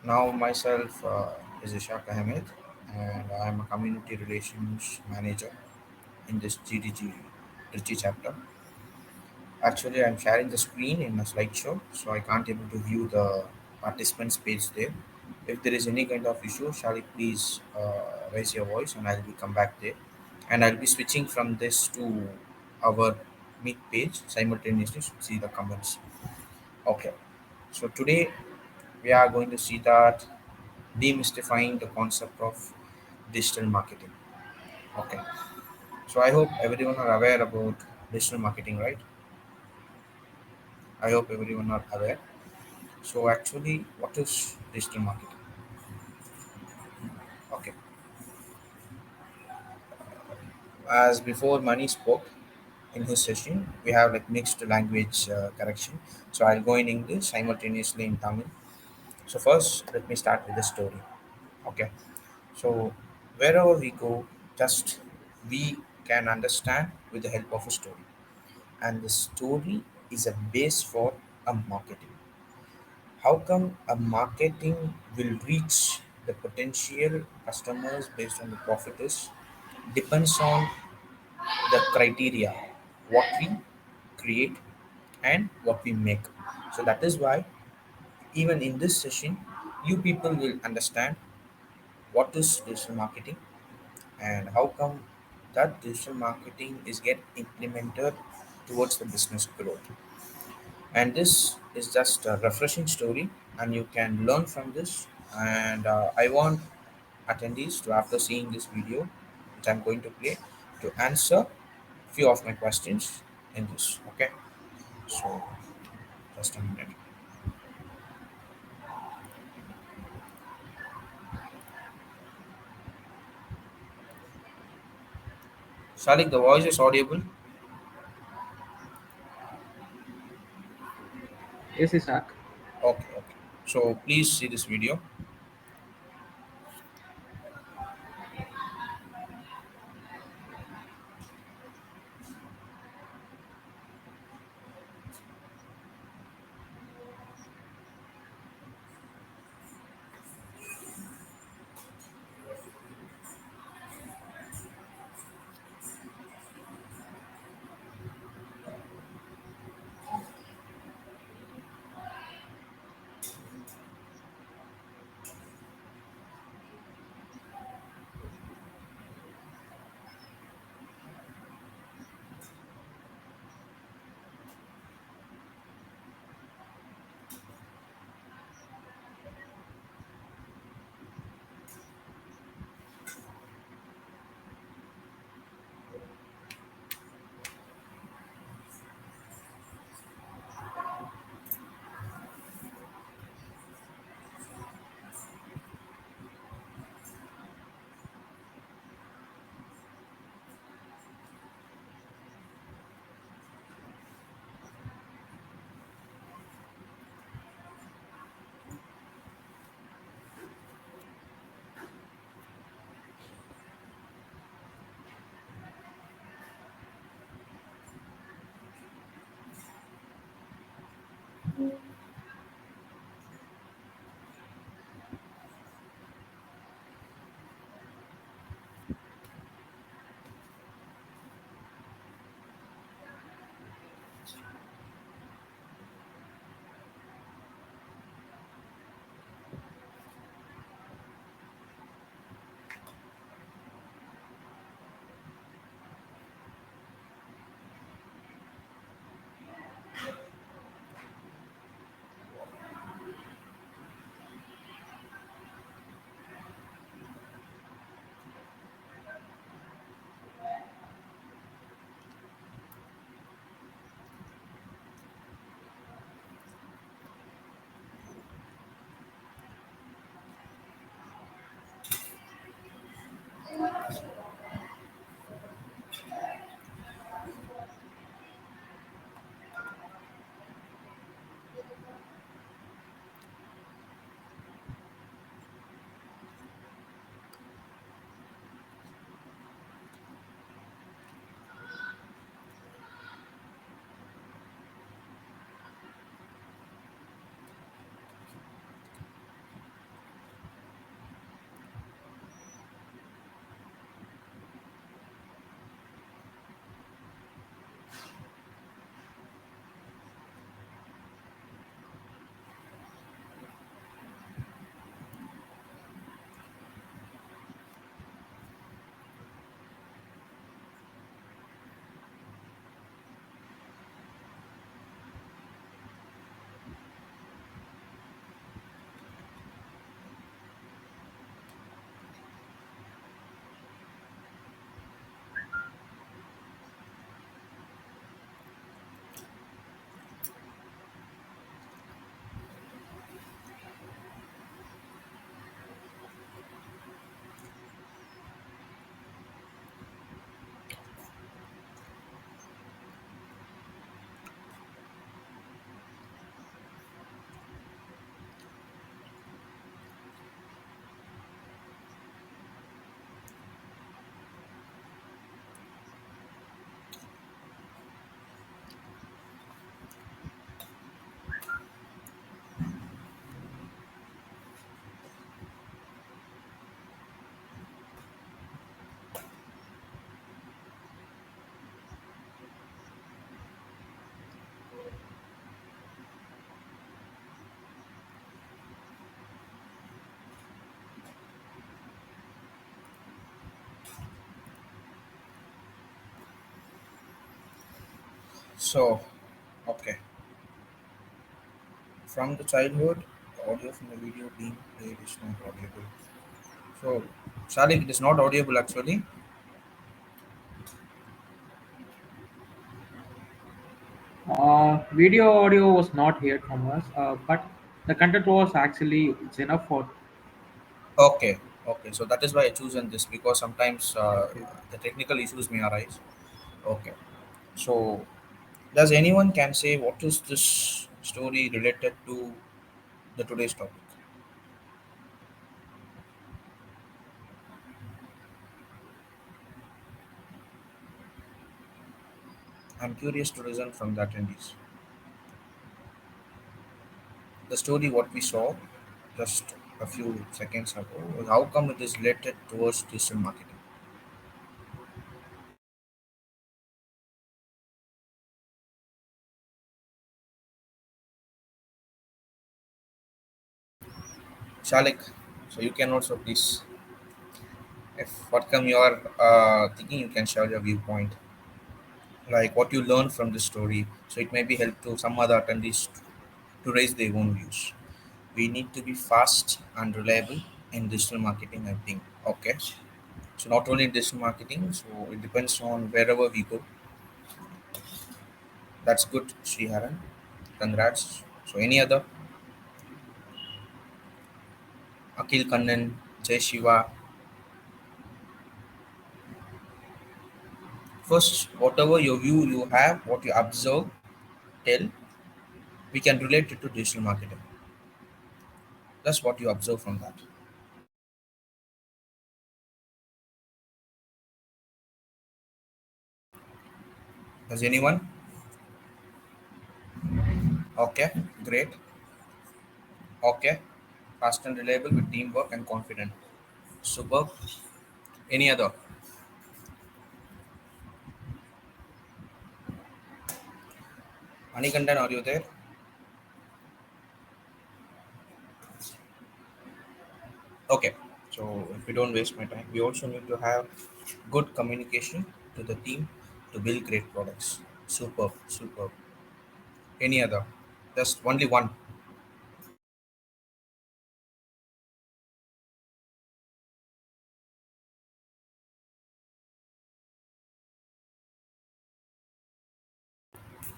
Now, myself is Ishaq Ahmed, and I am a community relations manager in this GDG Trichy chapter. Actually, I'm sharing the screen in a slideshow, so I can't able to view the participants page there. If there is any kind of issue, shall you please raise your voice, and I'll be come back there, and I'll be switching from this to our meet page simultaneously to see the comments. Okay, so today we are going to see that demystifying the concept of digital marketing. Okay, so I hope everyone are aware about digital marketing, right? I hope everyone are aware. So actually, what is digital marketing? Okay, as before, Mani spoke in his session. We have like mixed language correction. So I'll go in English simultaneously in Tamil. So first, let me start with the story. Okay, so wherever we go, just we can understand with the help of a story, and the story is a base for a marketing. How come a marketing will reach the potential customers based on the profit is depends on the criteria what we create and what we make. So that is why even in this session you people will understand what is digital marketing and how come that digital marketing is get implemented towards the business growth. And this is just a refreshing story, and you can learn from this. And I want attendees to, after seeing this video which I'm going to play, to answer few of my questions in this. Okay, so just a minute. Salik, the voice is audible. Yes, Isaac. Okay, okay, so please see this video. So, okay, from the childhood, the audio from the video being played is not audible. So, Salik, it is not audible actually. Video audio was not heard from us, but the content was actually it's enough for. Okay, okay. So that is why I chosen this because sometimes Okay. the technical issues may arise. Okay. So, does anyone can say what is this story related to the today's topic? I'm curious to listen from the attendees. The story what we saw just a few seconds ago, how come it is related towards digital marketing? Shalik, so you can also please, if what come you are thinking, you can share your viewpoint, like what you learned from the story. So it may be help to some other attendees to raise their own views. We need to be fast and reliable in digital marketing, I think. Okay. So not only in digital marketing, so it depends on wherever we go. That's good, Sriharan. Congrats. So any other? Akil Kannan, Jay Shiva. First, whatever your view you have, what you observe, tell, we can relate it to digital marketing. That's what you observe from that. Does anyone? Okay, great. Okay, fast and reliable with teamwork and confident. Superb. Any other? Manikandan, are you there? Okay. So if we don't waste my time, we also need to have good communication to the team to build great products. Superb, superb. Any other? Just only one.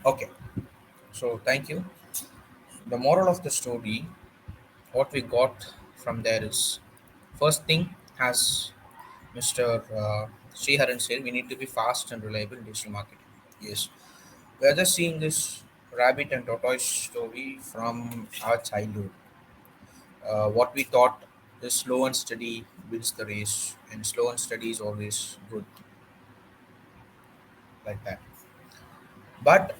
Okay. So thank you. The moral of the story, what we got from there is first thing, as Mr. Sriharan said, we need to be fast and reliable in digital marketing. Yes. We are just seeing this rabbit and tortoise story from our childhood. What we thought is slow and steady wins the race, and slow and steady is always good, like that. But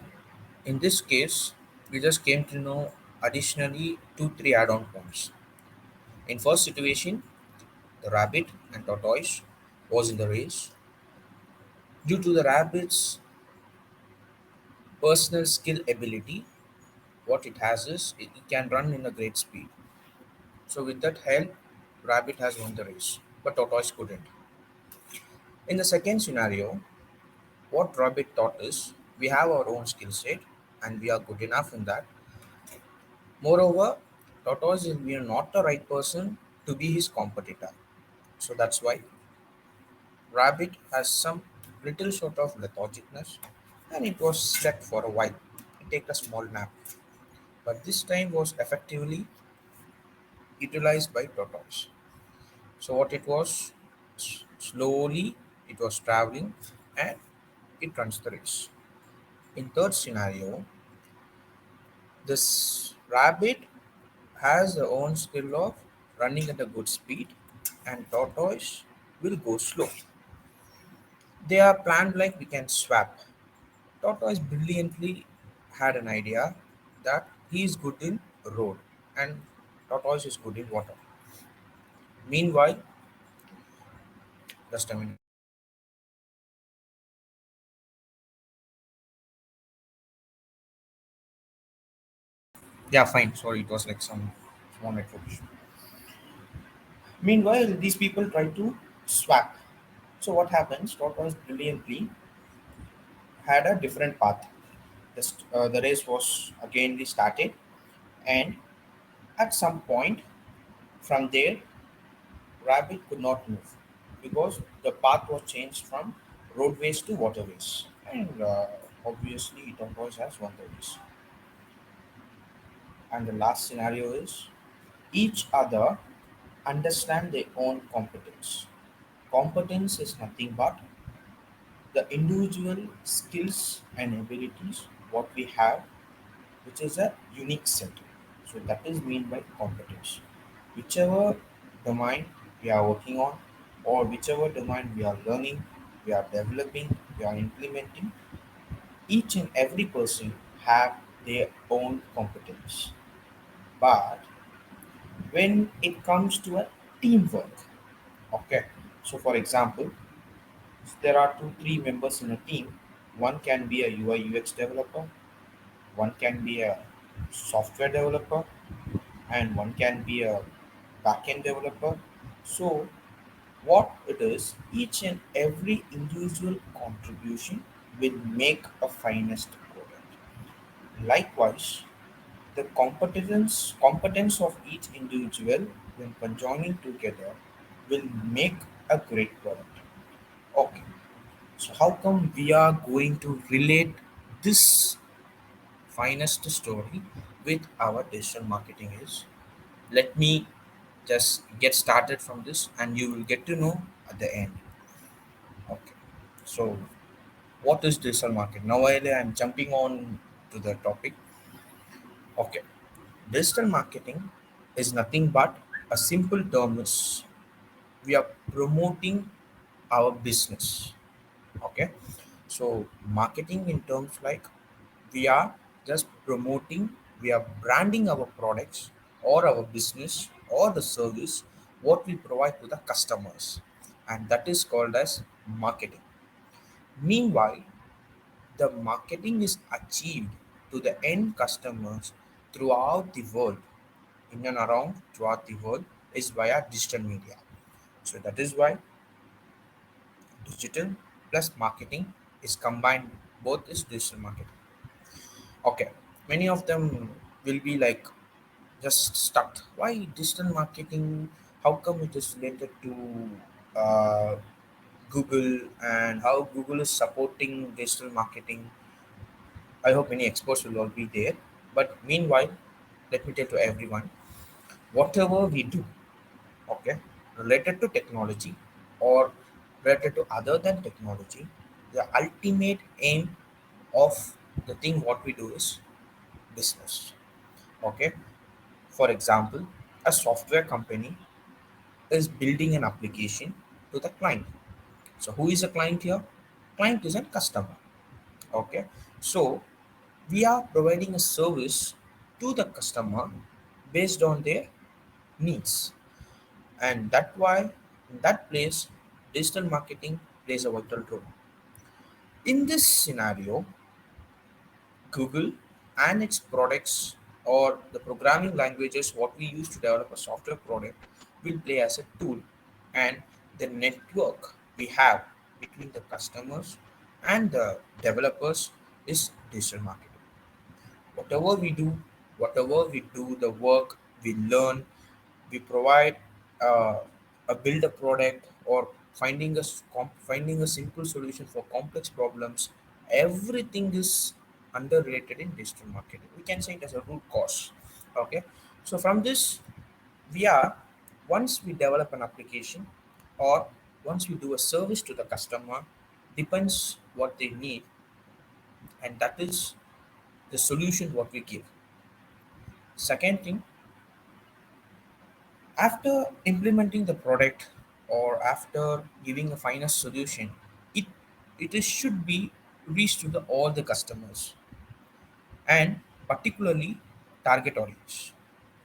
in this case, we just came to know additionally two, three add-on points. In first situation, the rabbit and tortoise was in the race. Due to the rabbit's personal skill ability, what it has is it can run in a great speed. So with that help, rabbit has won the race, but tortoise couldn't. In the second scenario, what rabbit taught is we have our own skill set and we are good enough in that. Moreover, tortoise is we are not the right person to be his competitor. So that's why rabbit has some little sort of lethargicness and it was slept for a while. It take a small nap. But this time was effectively utilized by tortoise. So what it was, slowly it was traveling and it runs the race. In third scenario, this rabbit has their own skill of running at a good speed and tortoise will go slow. They are planned like we can swap. Tortoise brilliantly had an idea that he is good in road and tortoise is good in water. Meanwhile, just a minute. Yeah, fine. Sorry, it was like some small network issue. Meanwhile, these people try to swap. So what happens? Tortoise brilliantly had a different path. The race was again restarted, and at some point from there, rabbit could not move because the path was changed from roadways to waterways, and obviously tortoise has won the race. And the last scenario is each other understand their own competence. Competence is nothing but the individual skills and abilities what we have, which is a unique set. So that is mean by competence. Whichever domain we are working on, or whichever domain we are learning, we are developing, we are implementing, each and every person have their own competence. But when it comes to a teamwork, okay. So for example, there are two, three members in a team. One can be a UI UX developer, one can be a software developer, and one can be a backend developer. So, what it is, each and every individual contribution will make a finest product. Likewise, the competence of each individual when conjoining together will make a great product. Okay, so how come we are going to relate this finest story with our digital marketing is? Let me just get started from this and you will get to know at the end. Okay. So what is digital marketing? Now while I'm jumping on to the topic. Okay. Digital marketing is nothing but a simple term is we are promoting our business. Okay. So marketing in terms like we are just promoting, we are branding our products or our business or the service what we provide to the customers, and that is called as marketing. Meanwhile, the marketing is achieved to the end customers throughout the world, in and around throughout the world, is via digital media. So that is why digital plus marketing is combined, both is digital marketing. Okay, many of them will be like just stuck. Why digital marketing? How come it is related to uh, Google, and how Google is supporting digital marketing? I hope many experts will all be there. But meanwhile, let me tell to everyone, whatever we do, okay, related to technology or related to other than technology, the ultimate aim of the thing what we do is business. Okay, for example, a software company is building an application to the client. So who is a client here? Client is a customer. Okay. So we are providing a service to the customer based on their needs. And that why in that place digital marketing plays a vital role. In this scenario, Google and its products or the programming languages what we use to develop a software product will play as a tool, and the network we have between the customers and the developers is digital marketing. Whatever we do, the work we learn, we provide uh, a build a product or finding a simple solution for complex problems. Everything is underrated in digital marketing. We can say it as a root cause. Okay, so from this we are, once we develop an application or once we do a service to the customer, depends what they need, and that is the solution what we give. Second thing, after implementing the product or after giving a final solution, it should be reached to the all the customers, and particularly target audience.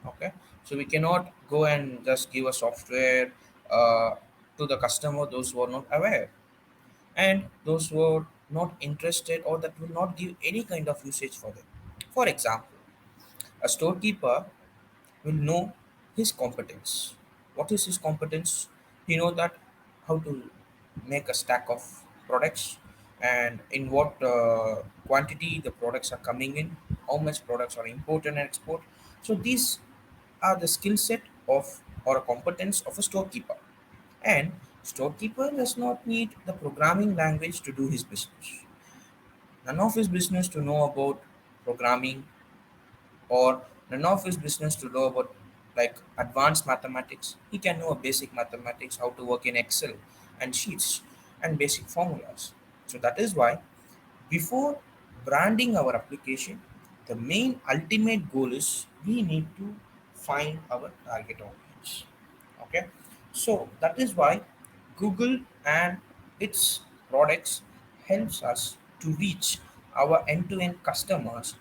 Okay, so we cannot go and just give a software uh, to the customer those who are not aware, and those who are not interested or that will not give any kind of usage for them. For example, a storekeeper will know his competence. What is his competence? He know that how to make a stack of products, and in what quantity the products are coming in, how much products are imported and export. So these are the skill set of or a competence of a storekeeper. And storekeeper does not need the programming language to do his business. None of his business to know about programming, or none of his business to know about like advanced mathematics. He can know a basic mathematics, how to work in Excel and sheets and basic formulas. So that is why before branding our application, the main ultimate goal is we need to find our target audience. Okay, so that is why Google and its products helps us to reach our end-to-end customers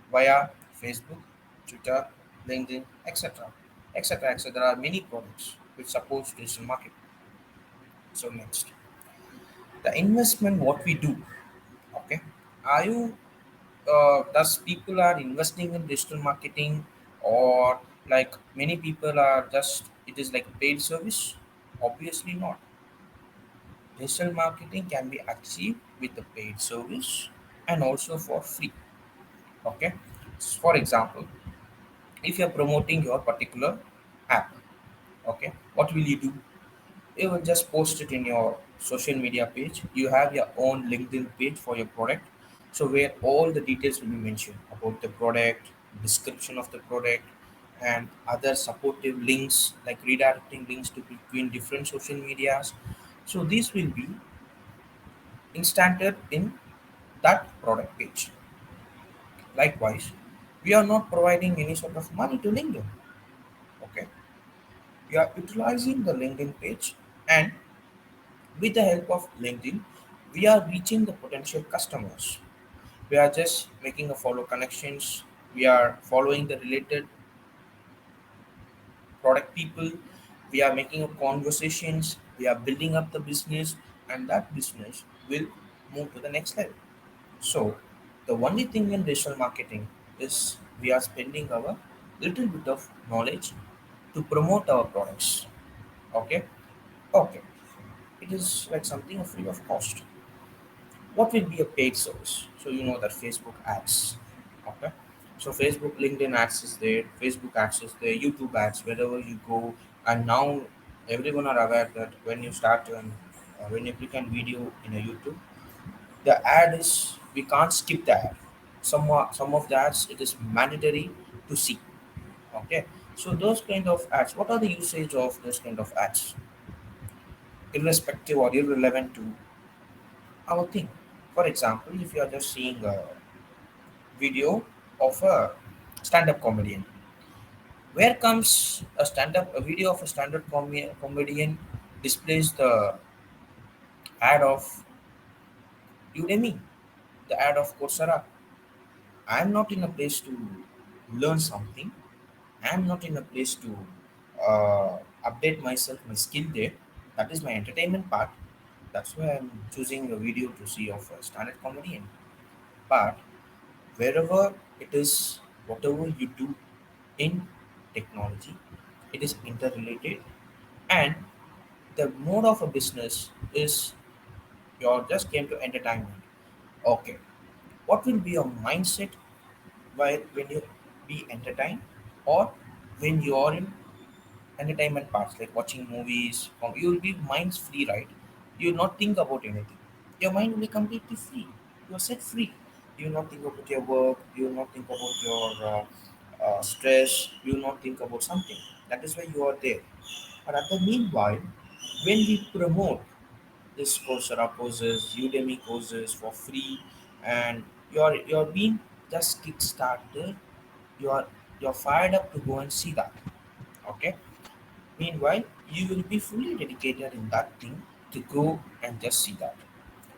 via Facebook, Twitter, LinkedIn, etc., etc., etc. There are many products which supports digital marketing. So next, the investment what we do. Okay, are you does people are investing in digital marketing, or like many people are just it is like paid service? Obviously not. Digital marketing can be achieved with the paid service and also for free. Okay, for example, if you're promoting your particular app, okay, what will you do? You will just post it in your social media page. You have your own LinkedIn page for your product, so where all the details will be mentioned about the product, description of the product, and other supportive links like redirecting links to between different social medias. So these will be instanted in that product page. Likewise, we are not providing any sort of money to LinkedIn. Okay, we are utilizing the LinkedIn page, and with the help of LinkedIn, we are reaching the potential customers. We are just making a follow connections. We are following the related product people. We are making a conversations. We are building up the business, and that business will move to the next level. So, the only thing in digital marketing is we are spending our little bit of knowledge to promote our products. Okay, okay. It is like something free of cost. What will be a paid service? So you know that Facebook ads. Okay. So Facebook, LinkedIn ads is there, Facebook ads is there, YouTube ads, wherever you go. And now everyone are aware that when you start when you click on video in a YouTube, the ad is we can't skip the ad. Some of the ads it is mandatory to see. Okay. So those kind of ads, what are the usage of those kind of ads? Irrespective or irrelevant to our thing. For example, if you are just seeing a video of a stand-up comedian, where comes a video of a comedian displays the ad of Udemy, the ad of Coursera. I'm not in a place to learn something. I'm not in a place to update myself, my skill there. That is my entertainment part. That's why I'm choosing a video to see of a stand-up comedian. But wherever it is, whatever you do in technology, it is interrelated, and the mode of a business is you just came to entertainment. Okay, what will be your mindset while when you be entertained, or when you are in entertainment parts like watching movies? You will be minds free, right? You will not think about anything. Your mind will be completely free. You are set free. You will not think about your work. You will not think about your stress. You will not think about something. That is why you are there. But at the meanwhile, when we promote this Coursera courses, Udemy courses for free, and you're being just kickstarted, you're you're fired up to go and see that. Okay. Meanwhile, you will be fully dedicated in that thing to go and just see that.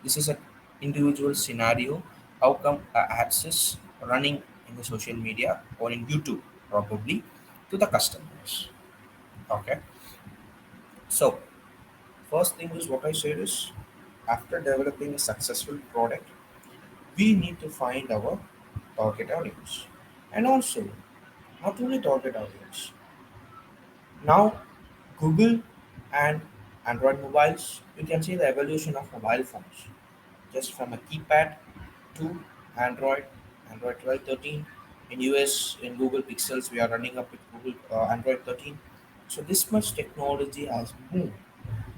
This is an individual scenario. How come access running in the social media or in YouTube probably to the customers? Okay. So first thing is what I said is after developing a successful product, we need to find our target audience. And also not only target audience. Now Google and Android mobiles, you can see the evolution of mobile phones. just from a keypad to Android, Android 12, 13. In US, in Google Pixels, we are running up with Google Android 13. So this much technology has moved,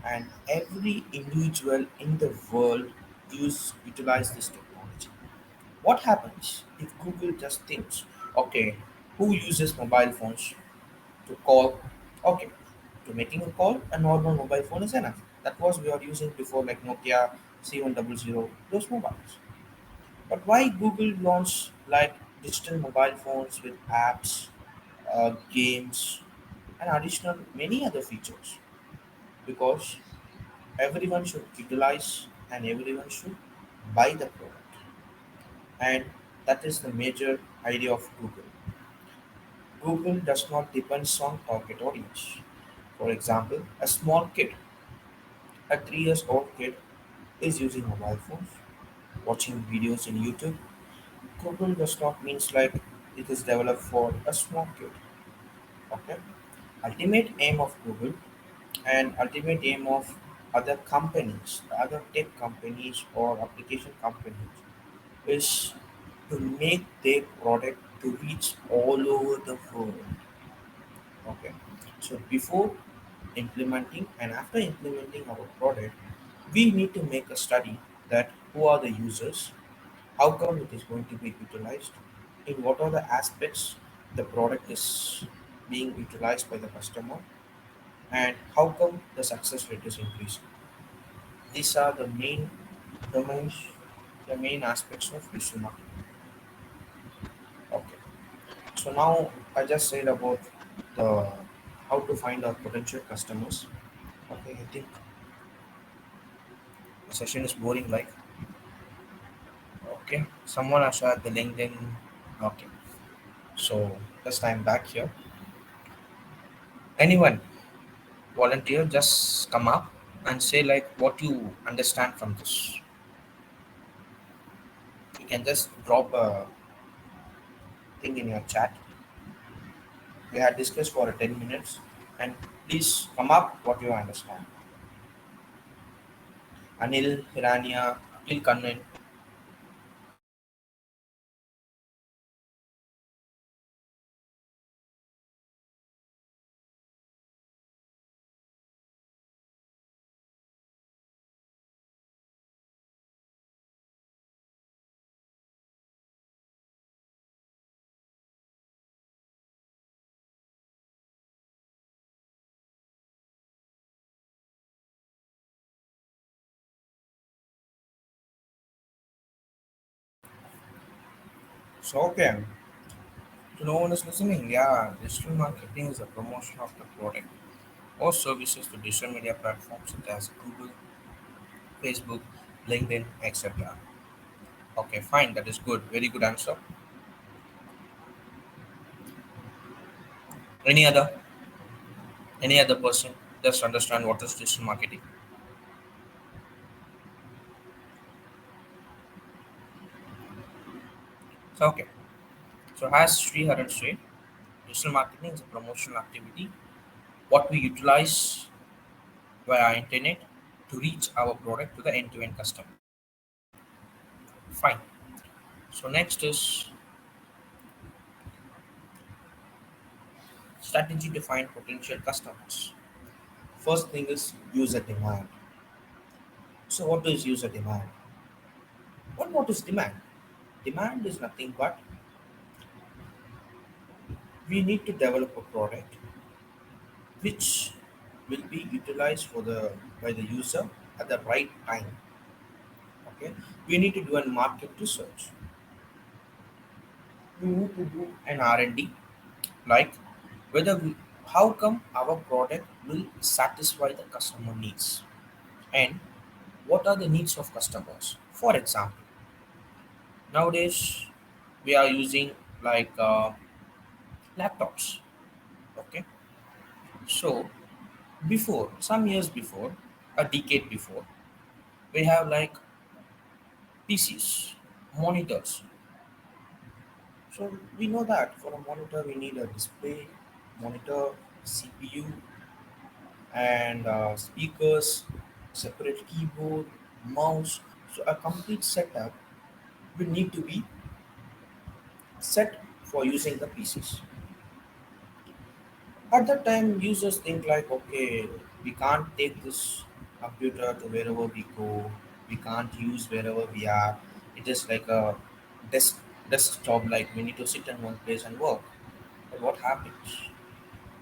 and every individual in the world utilize this technology. What happens if Google just thinks, okay, who uses mobile phones to call? Okay, to making a call, a normal mobile phone is enough. That was we are using before, like Nokia C100, those mobiles. But why Google launched like digital mobile phones with apps, games, and additional many other features? Because everyone should utilize and everyone should buy the product, and that is the major idea of Google. Google does not depend on target audience. For example, a small kid, a 3 years old kid, is using mobile phones, watching videos in YouTube. Google does not means like it is developed for a small kid. Okay. Ultimate aim of Google and ultimate aim of other companies, other tech companies or application companies is to make their product to reach all over the world. Okay. So before implementing and after implementing our product, we need to make a study that who are the users, how come it is going to be utilized, in what are the aspects the product is being utilized by the customer, and how come the success rate is increasing. These are the main domains, the main aspects of digital marketing. Okay. So now I just said about the how to find our potential customers. Okay, I think the session is boring. Like, okay, someone has shared the LinkedIn. Okay, so just I'm back here. Anyone volunteer, just come up and say like what you understand from this. You can just drop a thing in your chat. We had discussed for 10 minutes, and please come up what you understand. Anil, Hirania, Akil Kannan. So okay, so no one is listening. Yeah, digital marketing is a promotion of the product or services to digital media platforms such as Google, Facebook, LinkedIn, etc. Okay, fine, that is good. Very good answer. Any other? Any other person? Just understand what is digital marketing. So okay. So as Sri Haran said, digital marketing is a promotional activity. What we utilize via internet to reach our product to the end-to-end customer. Fine. So next is strategy to find potential customers. First thing is user demand. So what is user demand? What is demand? Demand is nothing but we need to develop a product which will be utilized for the by the user at the right time. Okay, we need to do a market research. We need to do an R&D, like whether we, how come our product will satisfy the customer needs, and what are the needs of customers. For example, nowadays we are using like laptops. Okay, so before some years before, a decade before, we have like PCs, monitors. So we know that for a monitor we need a display, monitor, CPU, and speakers, separate keyboard, mouse. So a complete setup will need to be set for using the PCs. At that time, users think like, okay, we can't take this computer to wherever we go. We can't use wherever we are. It is like a desktop. Like we need to sit in one place and work. But what happens?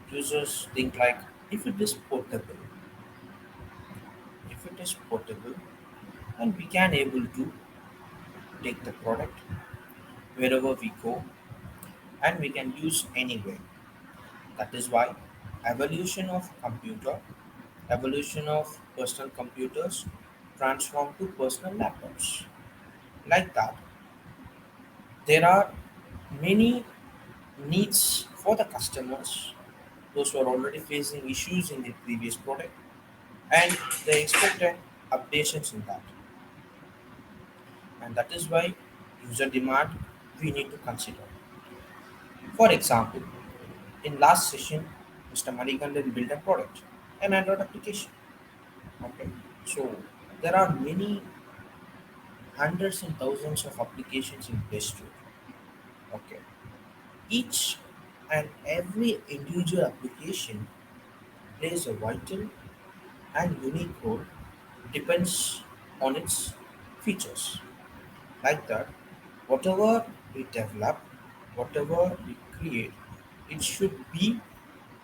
Users think like, if it is portable, if it is portable, and we can able to take the product wherever we go, and we can use anywhere. That is why evolution of computer, evolution of personal computers transform to personal laptops. Like that, there are many needs for the customers, those who are already facing issues in the previous product, and they expected updations in that. And that is why user demand we need to consider. For example, in last session, Mr. Manikandan built a product, an Android application. Okay, so there are many hundreds and thousands of applications in Play Store. Okay, each and every individual application plays a vital and unique role, depends on its features. Like that, whatever we develop, whatever we create, it should be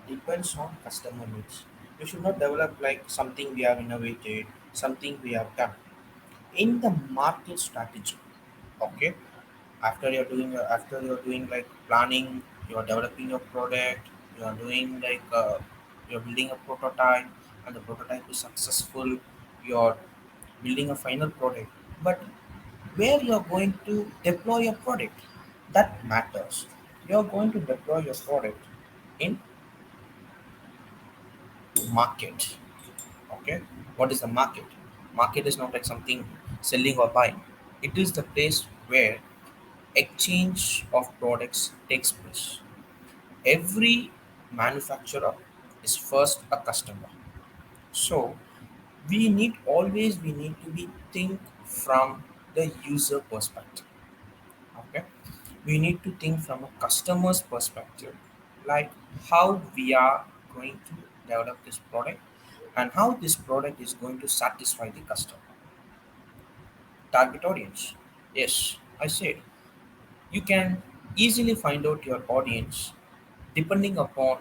depends on customer needs. We should not develop like something we have innovated, something we have done in the market strategy. Okay, after you're doing like planning, you're developing your product, you're doing like you're building a prototype, and the prototype is successful. You're building a final product, but where you're going to deploy your product, that matters. You're going to deploy your product in market. Okay, what is the market? Market is not like something selling or buying. It is the place where exchange of products takes place. Every manufacturer is first a customer. So we need to be think from the user perspective. Okay, we need to think from a customer's perspective, like how we are going to develop this product and how this product is going to satisfy the customer. Target audience. Yes, I said you can easily find out your audience depending upon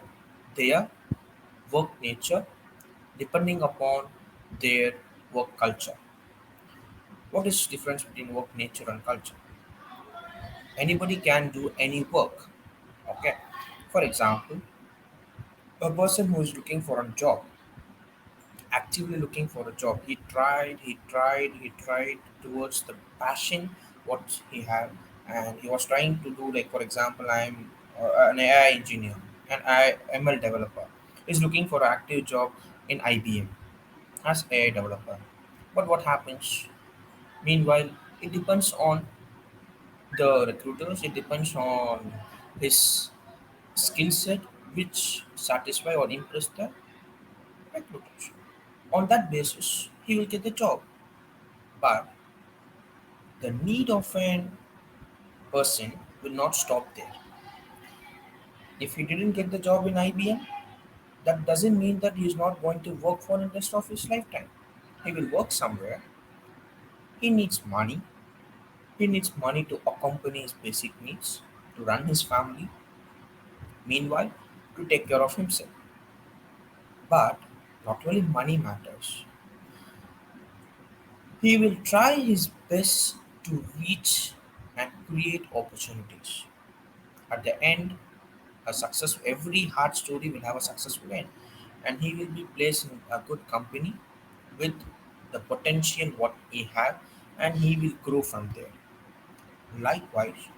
their work nature, depending upon their work culture. What is difference between work nature and culture? Anybody can do any work. Okay. For example, a person who is looking for a job, actively looking for a job, he tried towards the passion what he had, and he was trying to do like, for example, I'm an AI engineer, an ML developer. He's looking for an active job in IBM as AI developer. But what happens? Meanwhile, it depends on the recruiters. It depends on his skill set, which satisfy or impress the recruiters. On that basis, he will get the job. But the need of an person will not stop there. If he didn't get the job in IBM, that doesn't mean that he is not going to work for the rest of his lifetime. He will work somewhere. He needs money. He needs money to accompany his basic needs, to run his family, meanwhile, to take care of himself. But not only money matters, he will try his best to reach and create opportunities. At the end, a success every hard story will have a successful end, and he will be placed in a good company with the potential what he have, and he will grow from there. Likewise,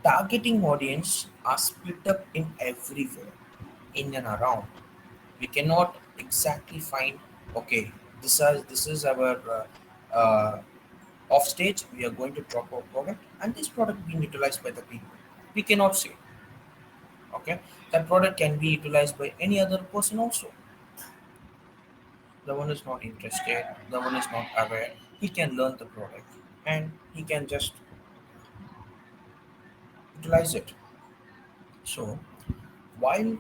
targeting audience are split up in everywhere, in and around. We cannot exactly find, okay, this is our off stage. We are going to drop our product, and this product being utilized by the people. We cannot say, okay, that product can be utilized by any other person also. The one is not interested, the one is not aware. he can learn the product and he can just utilize it. So, while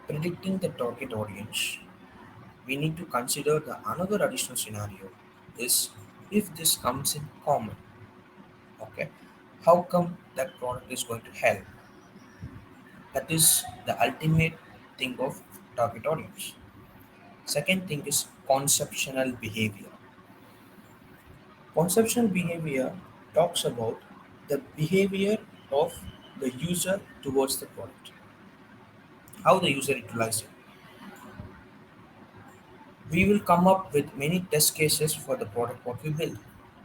predicting the target audience, we need to consider the another additional scenario is if this comes in common. Okay, how come that product is going to help? That is the ultimate thing of target audience. Second thing is conceptual behavior. Conceptual behavior talks about the behavior of the user towards the product, how the user utilizes it. We will come up with many test cases for the product what we build.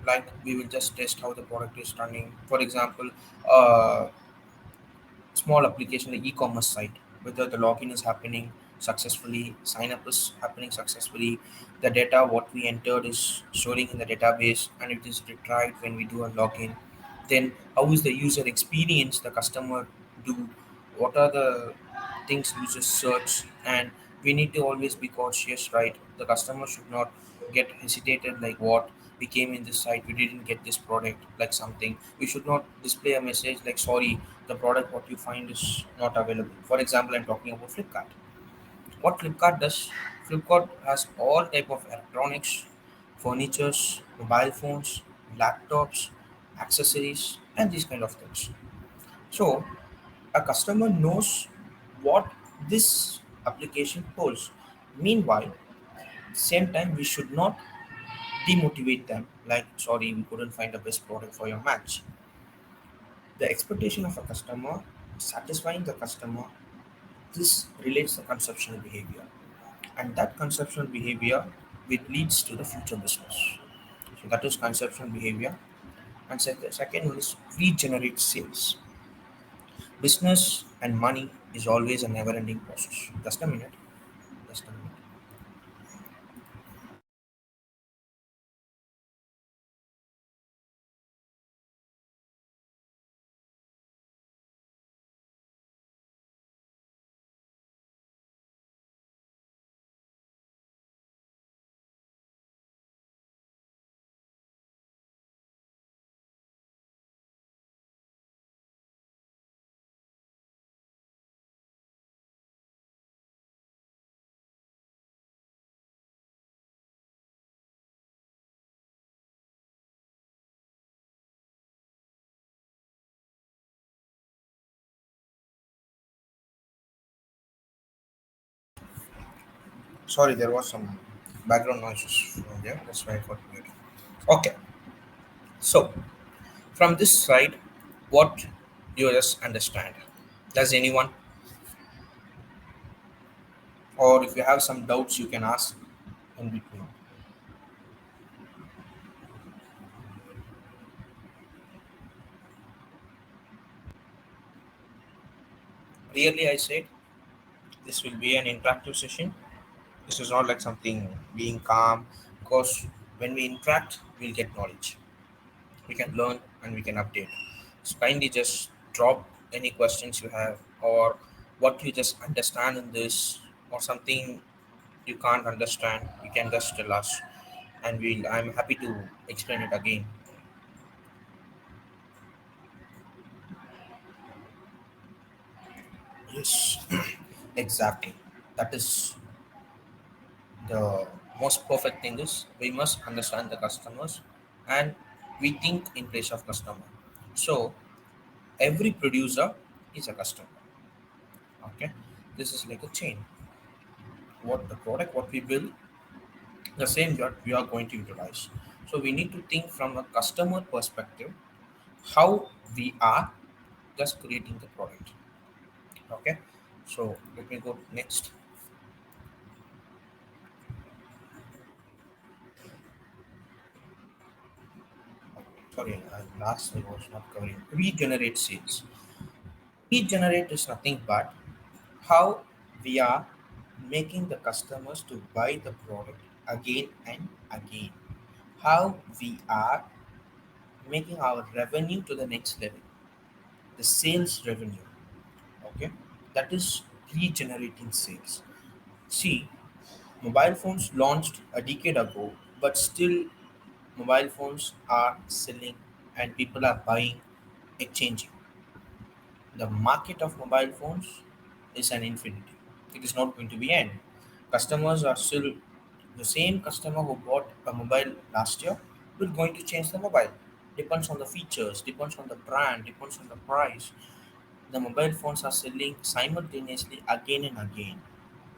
Like we will just test how the product is running. For example, small application like e-commerce site, whether the login is happening successfully, sign up is happening successfully, the data what we entered is storing in the database and it is retrieved when we do a login. Then how is the user experience, the customer do, what are the things users search, and we need to always be cautious, right? The customer should not get hesitated like what we came in this site, we didn't get this product, like something we should not display a message like sorry, the product what you find is not available. For example, I'm talking about Flipkart. What Flipkart does, Flipkart has all type of electronics, furnitures, mobile phones, laptops, accessories, and these kind of things. So a customer knows what this application holds. Meanwhile, same time we should not demotivate them like sorry we couldn't find the best product for your match. The expectation of a customer, satisfying the customer, this relates to consumption behavior, and that consumption behavior which leads to the future business. So that is consumption behavior. And second one is regenerate sales. Business and money is always a never-ending process. Just a minute. Just a minute. Sorry, there was some background noises from there. That's why I got muted. Okay, so from this side, what you just understand? Does anyone, or if you have some doubts, you can ask in between. Clearly, I said this will be an interactive session. This is not like something being calm because when we interact, we'll get knowledge. We can learn and we can update. So kindly just drop any questions you have or what you just understand in this or something you can't understand. You can just tell us and I'm happy to explain it again. Yes, exactly. That is the most perfect thing is we must understand the customers and we think in place of customer. So every producer is a customer. Okay, this is like a chain. What the product what we build, the same that we are going to utilize. So we need to think from a customer perspective how we are just creating the product. Okay, so let me go next. Sorry, last I was not covering regenerate sales. Regenerate is nothing but how we are making the customers to buy the product again and again, how we are making our revenue to the next level, the sales revenue. Okay, that is regenerating sales. See, mobile phones launched a decade ago but still Mobile phones are selling and people are buying, exchanging. The market of mobile phones is an infinity. It is not going to be end. Customers are still the same customer who bought a mobile last year will going to change the mobile. Depends on the features, depends on the brand, depends on the price. The mobile phones are selling simultaneously again and again.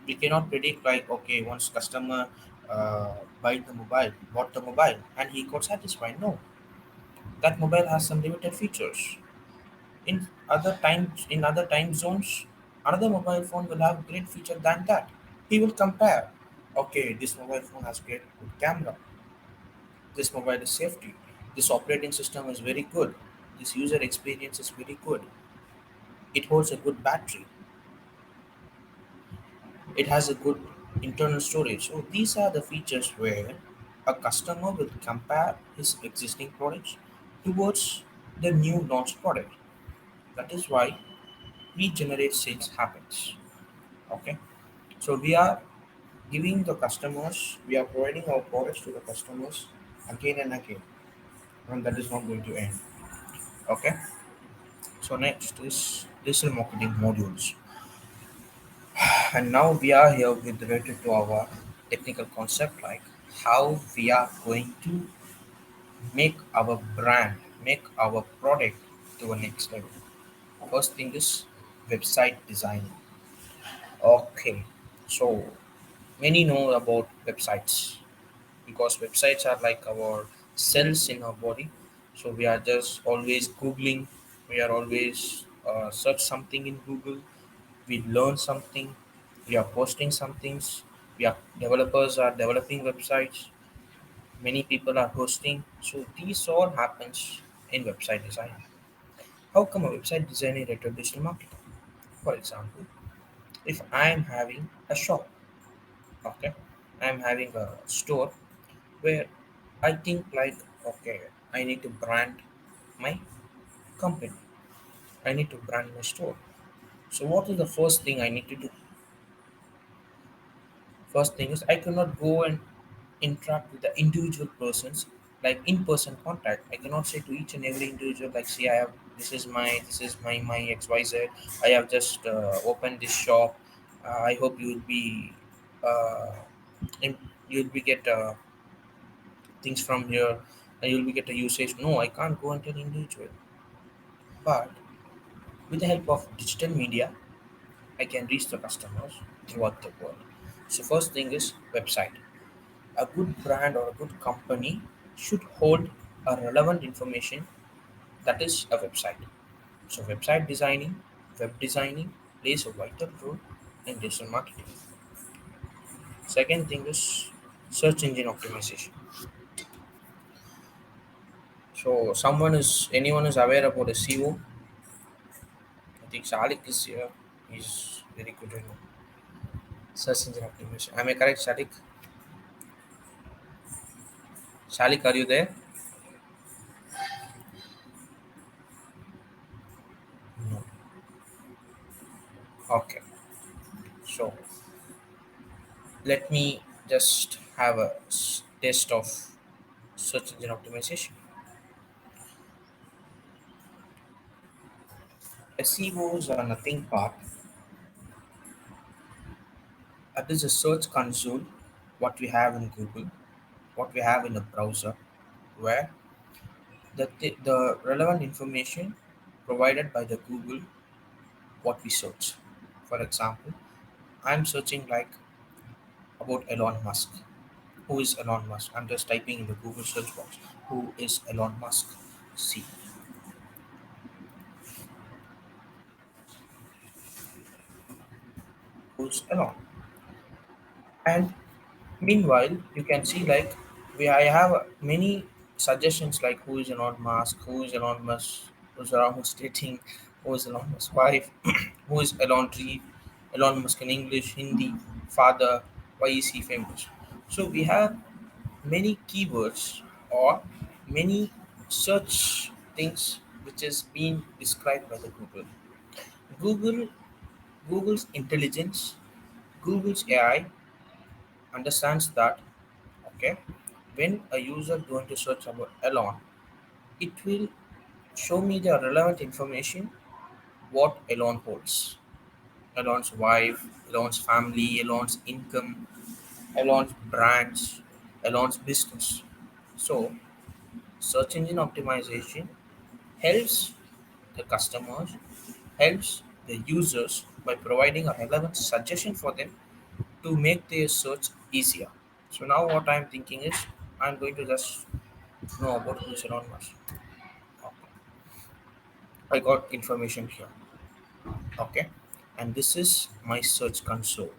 We cannot predict like okay once customer buy the mobile, bought the mobile and he got satisfied. No, that mobile has some limited features in other time zones, another mobile phone will have great feature than that. He will compare. Okay, this mobile phone has great good camera. This mobile is safety. This operating system is very good. This user experience is very good. It holds a good battery. It has a good internal storage. So these are the features where a customer will compare his existing products towards the new launch product. That is why we generate sales happens. Okay. So we are giving the customers, we are providing our products to the customers again and again, and that is not going to end. Okay. So next is digital marketing modules, and now we are here with related to our technical concept like how we are going to make our brand, make our product to a next level. First thing is website design. Okay. So many know about websites because websites are like our cells in our body. So we are just always googling, we are always search something in Google, we learn something, we are posting some things, we are developers are developing websites, many people are hosting. So these all happens in website design. How come a website designer is a digital marketer? For example, if I am having a shop, okay, I am having a store where I think like okay, I need to brand my company. I need to brand my store. So what is the first thing I need to do? First thing is I cannot go and interact with the individual persons like in-person contact. I cannot say to each and every individual like see I have this is my XYZ. I have just opened this shop. I hope you will be uh, in, you'll be get things from here and you'll be get a usage. No, I can't go and tell individual. But with the help of digital media, I can reach the customers throughout the world. So first thing is website. A good brand or a good company should hold a relevant information that is a website. So website designing, web designing plays a vital role in digital marketing. Second thing is search engine optimization. So anyone is aware about SEO? I think Shalik is here. He's very good in search engine optimization. Am I correct, Shalik? Shalik, are you there? No. Okay. So let me just have a test of search engine optimization. SEOs are nothing but that is a search console, what we have in Google, what we have in the browser, where the relevant information provided by the Google, what we search. For example, I'm searching like about Elon Musk. Who is Elon Musk? I'm just typing in the Google search box. Who is Elon Musk? See, who's Elon? And meanwhile, you can see like I have many suggestions like who is Elon Musk, who is Elon Musk, who's Elon Musk dating, who is Elon Musk's wife, who is Elon Musk in English, Hindi, father, why is he famous? So we have many keywords or many search things which is being described by the Google. Google Google's intelligence, Google's AI understands that okay When a user going to search about Elon, it will show me the relevant information what Elon holds. Elon's wife, Elon's family, Elon's income, Elon's branch, Elon's business. So search engine optimization helps the customers, helps the users by providing a relevant suggestion for them to make their search easier. So now what I'm thinking is I'm going to just know about who's Elon Musk. Okay. I got information here. Okay. And this is my search console.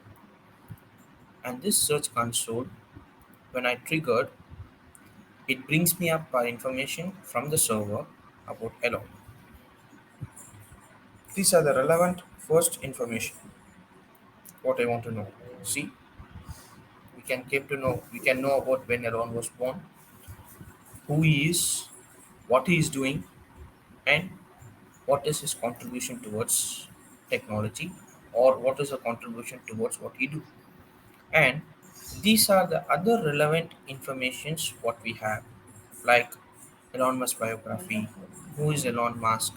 And this search console, when I triggered, it brings me up information from the server about Elon. These are the relevant first information what I want to know. See, we can know about when Elon was born, who he is, what he is doing, and what is his contribution towards technology, or what is the contribution towards what he do. And these are the other relevant informations what we have, like Elon Musk biography, who is Elon Musk,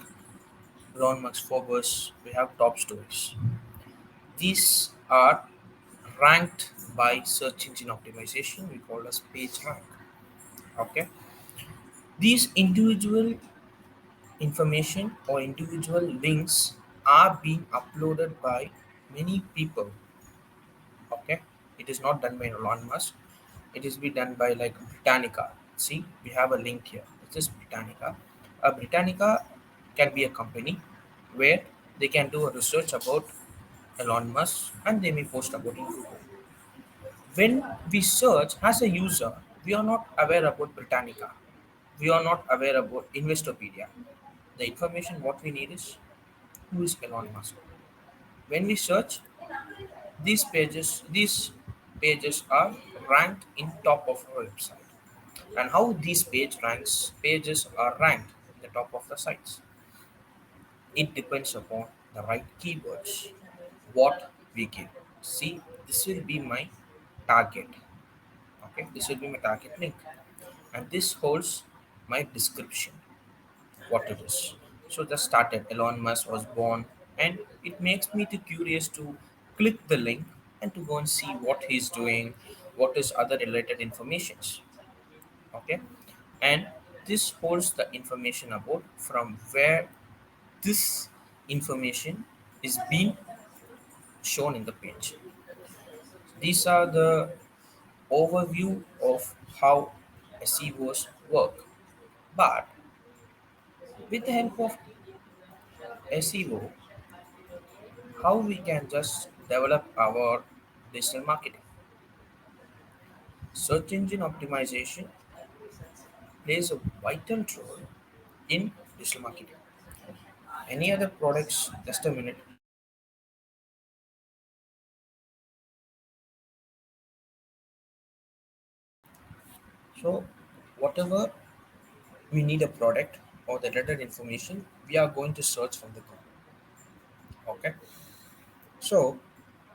Elon Musk Forbes. We have top stories. These are ranked by search engine optimization. We call as page rank. Okay, these individual information or individual links are being uploaded by many people. Okay, it is not done by Elon Musk. It is be done by like Britannica. See, we have a link here. It is Britannica. A Britannica can be a company where they can do a research about Elon Musk and they may post about it. When we search as a user, we are not aware about Britannica. We are not aware about Investopedia. The information what we need is who is Elon Musk. When we search, these pages are ranked in top of our website. And how these pages are ranked in the top of the sites. It depends upon the right keywords, what we give. See, this will be my target. Okay, this will be my target link. And this holds my description, what it is. So just started. Elon Musk was born, and it makes me too curious to click the link and to go and see what he's doing, what is other related informations. Okay, and this holds the information about from where this information is being shown in the page. These are the overview of how SEOs work. But with the help of SEO, how we can just develop our digital marketing. Search engine optimization plays a vital role in digital marketing. Any other products, just a minute. So, whatever we need a product or the related information, we are going to search from the Google. Okay. So,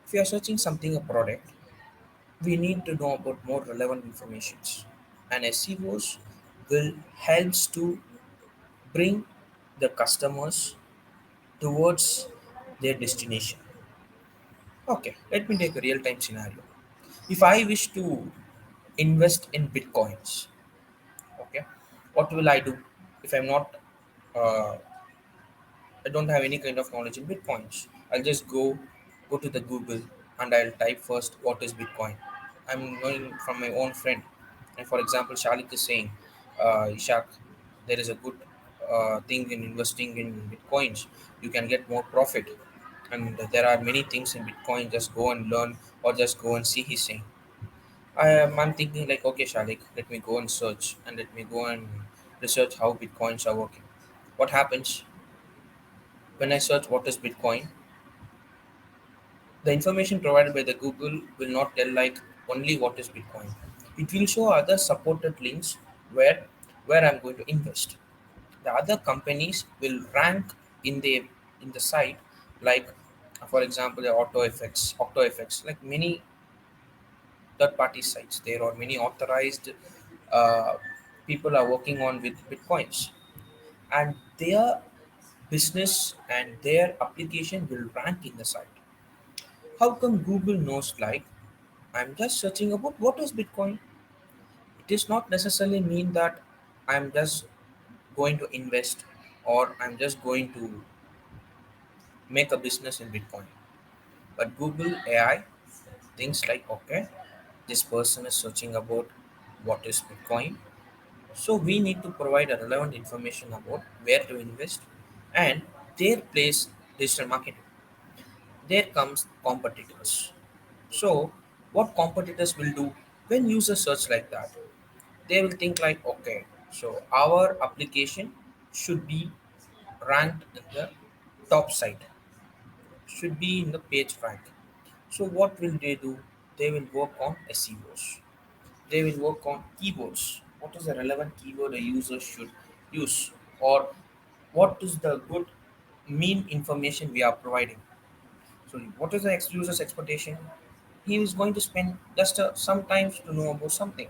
if we are searching something a product, we need to know about more relevant informations. And SEOs will helps to bring the customers towards their destination. Okay, let me take a real time scenario. If I wish to invest in bitcoins, okay, what will I do if I'm not, uh, I don't have any kind of knowledge in bitcoins? I'll just go to the Google and I'll type first what is Bitcoin. I'm knowing from my own friend, and for example, Shalik is saying, Ishak, there is a good thing in investing in bitcoins. You can get more profit, and there are many things in Bitcoin. Just go and learn, or just go and see. He's saying. I'm thinking like, okay, Shalik, let me go and search, and let me go and research how bitcoins are working. What happens when I search what is Bitcoin? The information provided by the Google will not tell like only what is Bitcoin. It will show other supported links where I'm going to invest. The other companies will rank in the site, like for example the Octo effects, like many third party sites. There are many authorized uh, people are working on with bitcoins, and their business and their application will rank in the site. How come Google knows, like, I'm just searching about what is bitcoin? It does not necessarily mean that I'm just going to invest, or I'm just going to make a business in bitcoin. But Google AI thinks like, okay, this person is searching about what is bitcoin, so we need to provide a relevant information about where to invest and their place digital marketing. There comes competitors. So what competitors will do when users search like that? They will think like, okay, so our application should be ranked in the top site, should be in the page rank. So what will they do? They will work on SEOs. They will work on keywords. What is the relevant keyword a user should use? Or what is the good mean information we are providing? So what is the user's expectation? He is going to spend just some time to know about something.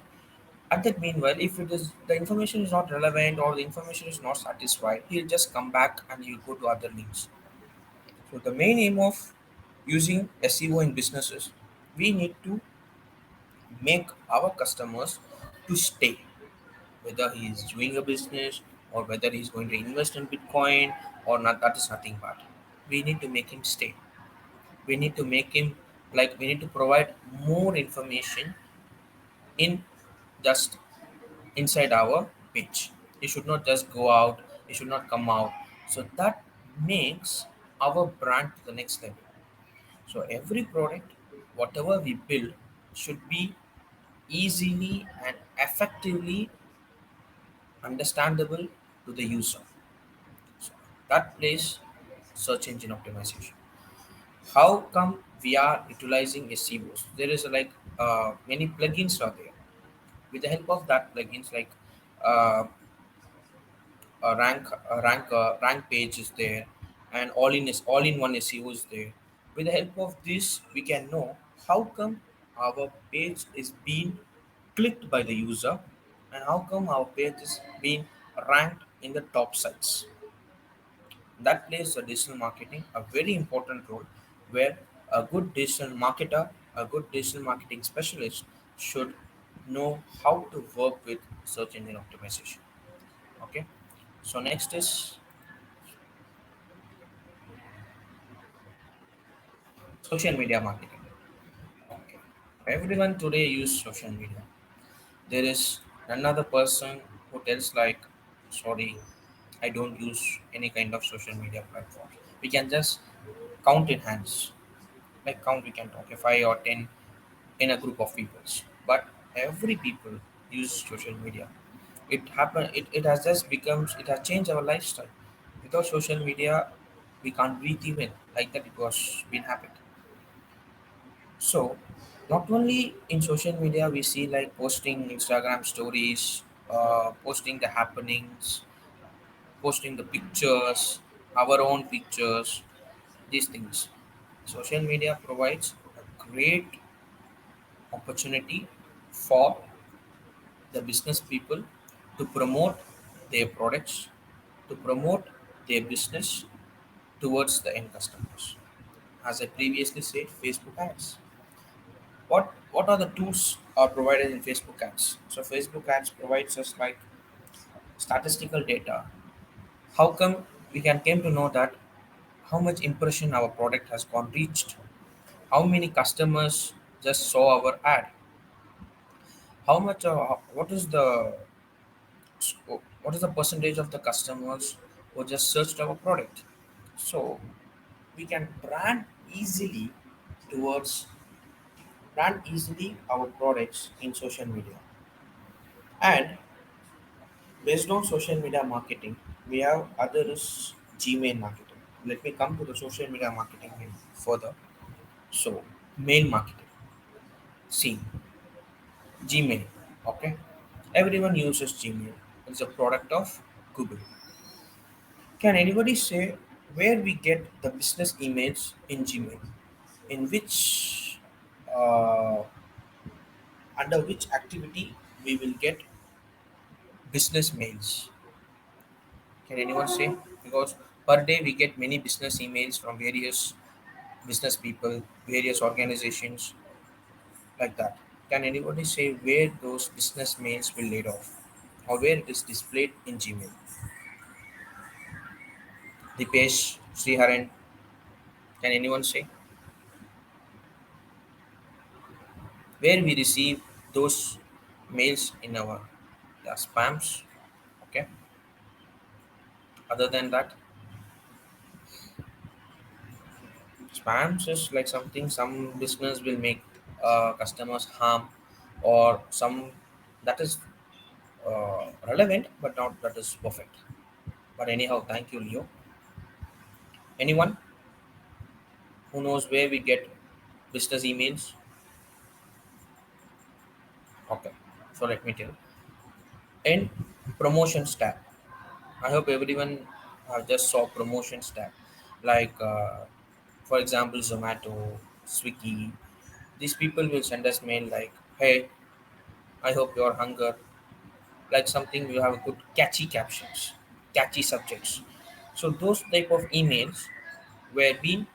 At that meanwhile, if it is the information is not relevant or the information is not satisfied, he'll just come back and he'll go to other links. So the main aim of using SEO in businesses, we need to make our customers to stay, whether he is doing a business or whether he's going to invest in Bitcoin or not. That is nothing but we need to make him stay. We need to make him, like, we need to provide more information in just inside our page. It should not just go out, it should not come out. So that makes our brand to the next level. So every product, whatever we build, should be easily and effectively understandable to the user. So that plays search engine optimization. How come we are utilizing SEOs? There is many plugins are there. With the help of that plugins, like uh, rank page is there, and all in one SEO is there. With the help of this, we can know how come our page is being clicked by the user, and how come our page is being ranked in the top sites. That plays a digital marketing a very important role, where a good digital marketer, a good digital marketing specialist should know how to work with search engine optimization. Okay, so next is social media marketing. Okay. Everyone today use social media. There is another person who tells like, sorry, I don't use any kind of social media platform. We can just count in hands. Like count, we can talk okay, 5 or 10 in a group of peoples. But every people use social media. It has just becomes, it has changed our lifestyle. Without social media, we can't breathe even like that. It was been habit. So, not only in social media, we see like posting Instagram stories, posting the happenings, posting the pictures, our own pictures, these things. Social media provides a great opportunity for the business people to promote their products, to promote their business towards the end customers. As I previously said, Facebook ads. What are the tools are provided in Facebook ads? So Facebook ads provides us like statistical data. How come we can came to know that how much impression our product has gone reached? How many customers just saw our ad? How much? What is the percentage of the customers who just searched our product? So we can towards brand easily our products in social media. And based on social media marketing, we have others Gmail marketing. Let me come to the social media marketing further. So, mail marketing. See, Gmail. Okay, everyone uses Gmail. It's a product of Google. Can anybody say where we get the business emails in Gmail? In which, uh, under which activity we will get? business mails. Can anyone say? Because per day we get many business emails from various business people, various organizations, like that. Can anybody say where those business mails will laid off, or where it is displayed in Gmail? Dipesh, Sriharan, can anyone say where we receive those mails in our, yeah, spams? Okay. Other than that, spams is like something some business will make customers harm, or some that is relevant but not that is perfect. But anyhow, thank you, Leo. Anyone who knows where we get business emails? Okay, so let me tell. And promotions tab. I hope everyone just saw promotions tab, like for example Zomato, Swiggy. These people will send us mail like, "Hey, I hope your hunger," like something you have good catchy captions, catchy subjects. So those type of emails were being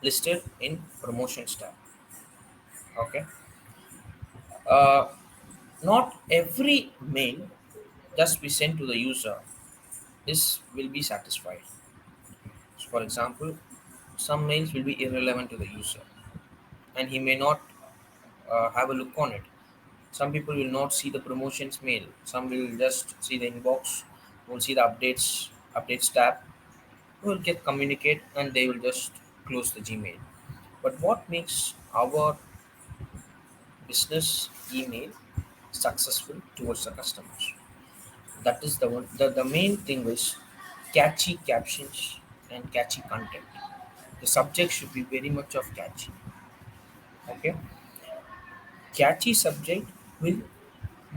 listed in promotions tab. Okay, uh, not every mail just we send to the user is will be satisfied. So for example, some mails will be irrelevant to the user, and he may not have a look on it. Some people will not see the promotions mail. Some will just see the inbox, will see the updates tab, will get communicate, and they will just close the Gmail. But what makes our business email successful towards the customers? That is the one. The main thing is catchy captions and catchy content. The subject should be very much of catchy. Okay, catchy subject will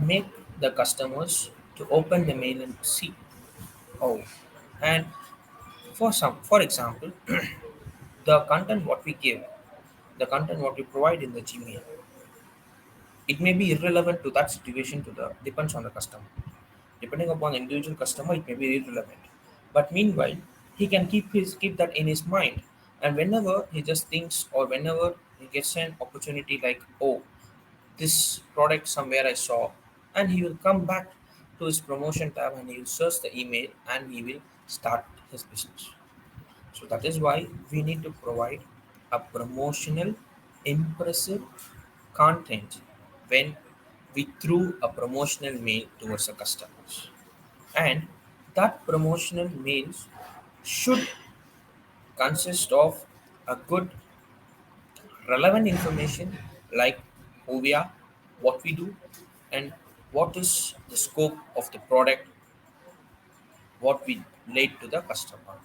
make the customers to open the mail and see. Oh, and for example, the content what we give, the content what we provide in the Gmail, it may be irrelevant to that situation. To the depends on the customer. Depending upon the individual customer, it may be irrelevant. But meanwhile, he can keep that in his mind, and whenever he just thinks, or whenever he gets an opportunity, like, oh, this product somewhere I saw, and he will come back to his promotion tab and he will search the email and he will start his business. So that is why we need to provide a promotional, impressive content when we through a promotional mail towards the customers. And that promotional mails should consist of a good relevant information like who we are, what we do, and what is the scope of the product, what we laid to the customer.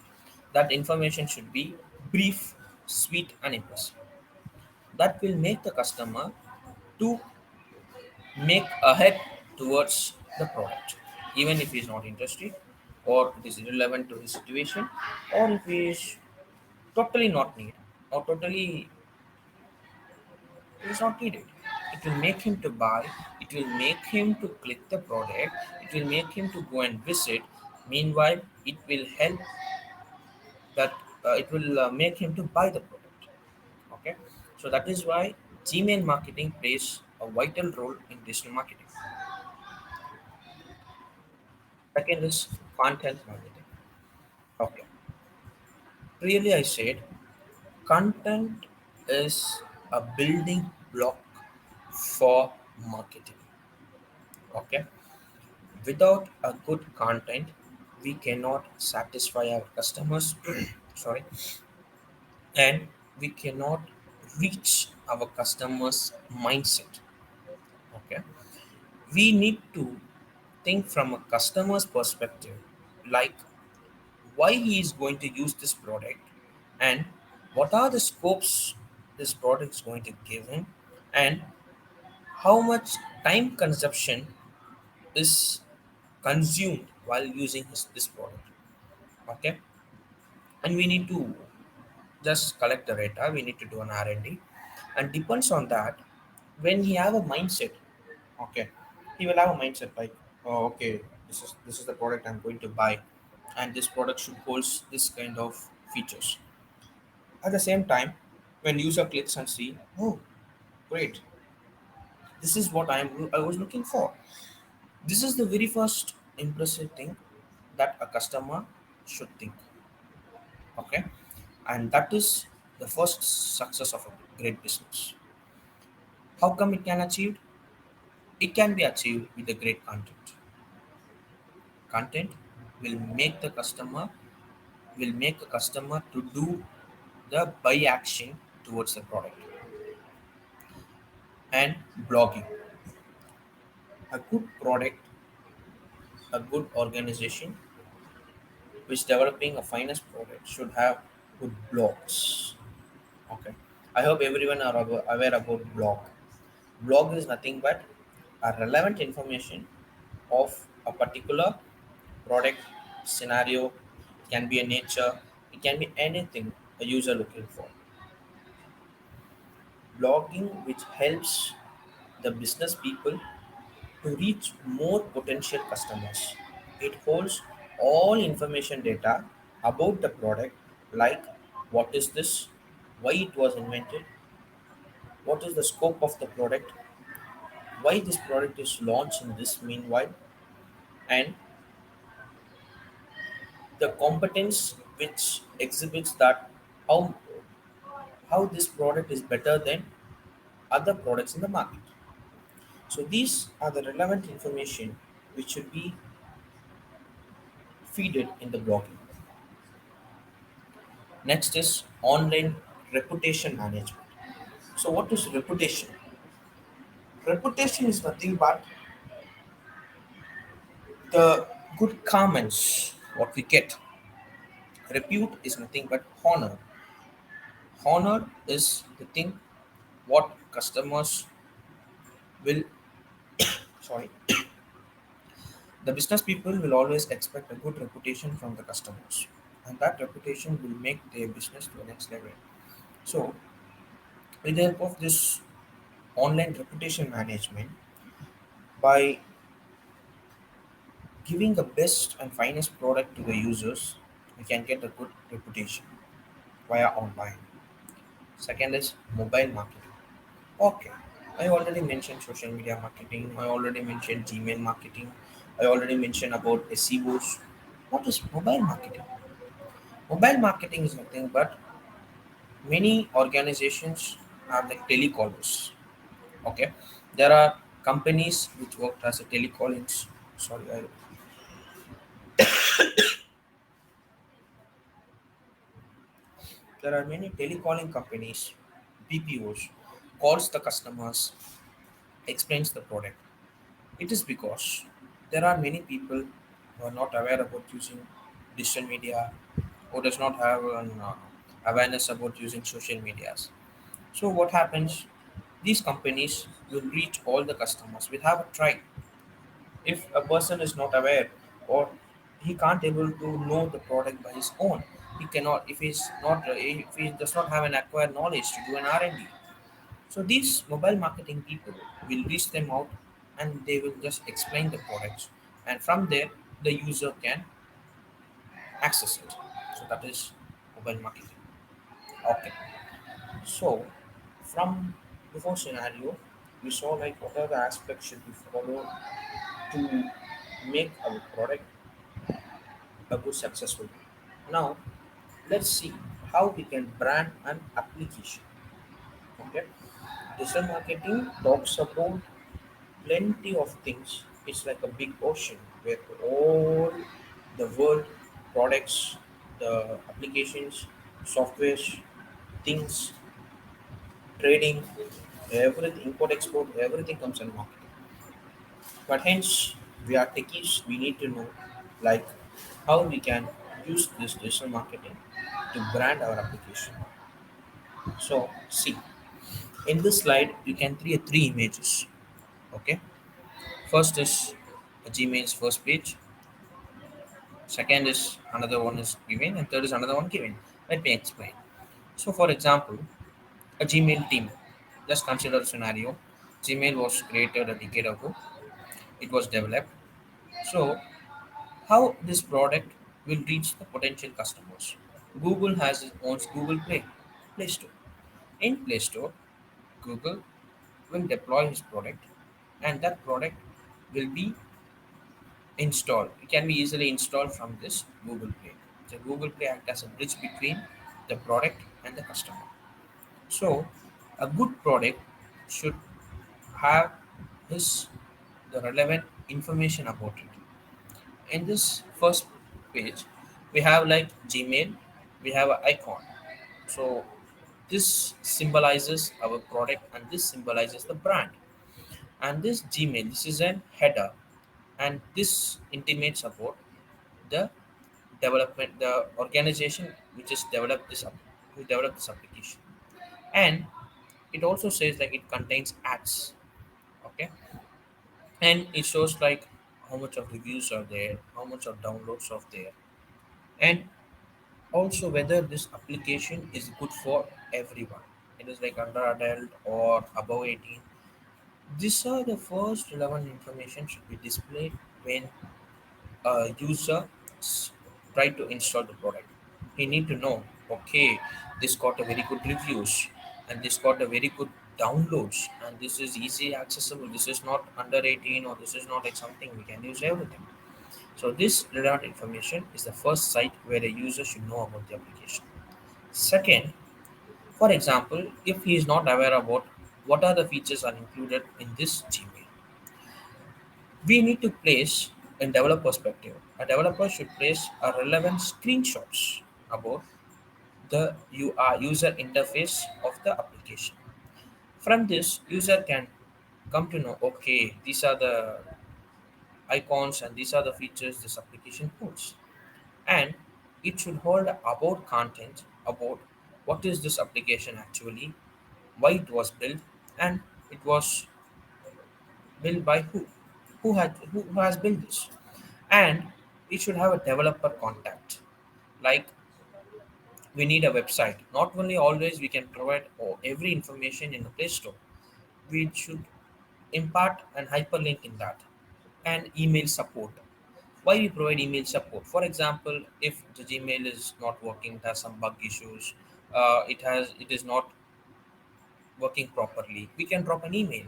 That information should be brief, sweet, and impressive. That will make the customer to make ahead towards the product, even if he is not interested, or it is irrelevant to his situation, or if he is totally not need, or totally it is not needed. It will make him to buy, it will make him to click the product, it will make him to go and visit. Meanwhile, it will help that it will make him to buy the product. Okay, so that is why Gmail marketing plays a vital role in digital marketing. Second is content marketing. Okay, really I said content is a building block for marketing. Okay, without a good content, we cannot satisfy our customers. Sorry, and we cannot reach our customers' mindset. Okay, we need to think from a customer's perspective, like why he is going to use this product, and what are the scopes this product is going to give him, and how much time consumption is consumed while using this product. Okay, and we need to just collect the data, we need to do an R&D, and depends on that, when he have a mindset. Okay, he will have a mindset like, oh, okay, this is the product I'm going to buy, and this product should hold this kind of features. At the same time, when user clicks and see, oh, great, this is what I was looking for. This is the very first impressive thing that a customer should think. Okay, and that is the first success of a great business. How come it can achieve? It can be achieved with the great content. Content will make the customer will make a customer to do the buy action towards the product. And blogging, a good product, a good organization which developing a finest product should have good blogs. Okay, I hope everyone are aware about blog. Blog is nothing but a relevant information of a particular product scenario. It can be a nature, it can be anything a user looking for. Blogging which helps the business people to reach more potential customers. It holds all information data about the product, like what is this, why it was invented, what is the scope of the product, why this product is launched in this meanwhile, and the competence which exhibits that how how this product is better than other products in the market. So these are the relevant information which should be feeded in the blogging. Next is online reputation management. So what is reputation? Reputation is nothing but the good comments what we get. Repute is nothing but honor. Honor is the thing what customers will, sorry, the business people will always expect a good reputation from the customers, and that reputation will make their business to the next level. So with the help of this online reputation management, by giving the best and finest product to the users, we can get a good reputation via online. Second is mobile marketing. Okay, I already mentioned social media marketing. I already mentioned Gmail marketing. I already mentioned about SEOs. What is mobile marketing? Mobile marketing is nothing but many organizations are like telecallers. Okay, there are companies which work as a telecallings. Sorry, there are many telecalling companies, BPOs, calls the customers, explains the product. It is because there are many people who are not aware about using digital media, or does not have an awareness about using social medias. So what happens? These companies will reach all the customers. We'll have a try. If a person is not aware, or he can't able to know the product by his own, he cannot. If he does not have an acquired knowledge to do an R&D. So these mobile marketing people will reach them out, and they will just explain the products, and from there the user can access it. So that is mobile marketing. Okay. So from before scenario, we saw like what are the aspects should be followed to make our product a good successful. Now let's see how we can brand an application. Okay. Digital marketing talks about plenty of things. It's like a big ocean where all the world products, the applications, softwares, things, trading, everything, import, export, everything comes in marketing. But hence, we are techies, we need to know like how we can use this digital marketing to brand our application. So, see, in this slide, you can see three images. Okay, first is a Gmail's first page. Second is another one is given, and third is another one given. Let me explain. So, for example, a Gmail team. Let's consider a scenario. Gmail was created a decade ago. It was developed. So, how this product will reach the potential customers? Google has its own Google Play Store. In Play Store, Google will deploy his product, and that product will be installed. It can be easily installed from this Google Play. So Google Play acts as a bridge between the product and the customer. So a good product should have his the relevant information about it. In this first page, we have like Gmail, we have an icon. So this symbolizes our product and this symbolizes the brand. And this Gmail, this is an header, and this intimates about the development, the organization which has developed who developed this application. And it also says like it contains ads, okay, and it shows like how much of reviews are there, how much of downloads are there, and also whether this application is good for everyone. It is like under adult or above 18. These are the first relevant information should be displayed when a user try to install the product. He need to know, okay, this got a very good reviews and this got a very good downloads and this is easy accessible. This is not under 18 or this is not like something we can use everything. So this relevant information is the first site where a user should know about the application. Second, for example, if he is not aware about what are the features are included in this Gmail, we need to place in developer perspective. A developer should place a relevant screenshots about the user interface of the application. From this, user can come to know, okay, these are the icons and these are the features this application holds. And it should hold about content about what is this application actually, why it was built, and it was built by who has built this. And it should have a developer contact. Like we need a website. Not only always we can provide every information in the Play Store. We should impart an hyperlink in that and email support. Why we provide email support? For example, if the Gmail is not working, it has some bug issues, it is not working properly, we can drop an email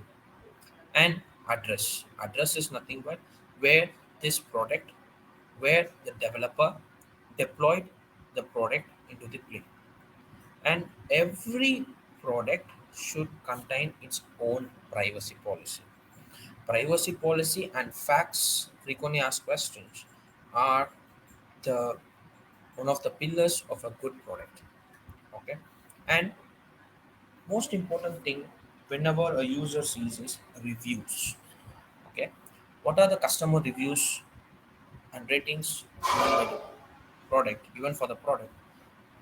and address. Address is nothing but where this product, where the developer deployed the product into the play. And every product should contain its own privacy policy. Privacy policy and facts frequently asked questions are the one of the pillars of a good product. Okay, and most important thing whenever a user sees is reviews. Okay, what are the customer reviews and ratings given by the product, given for the product,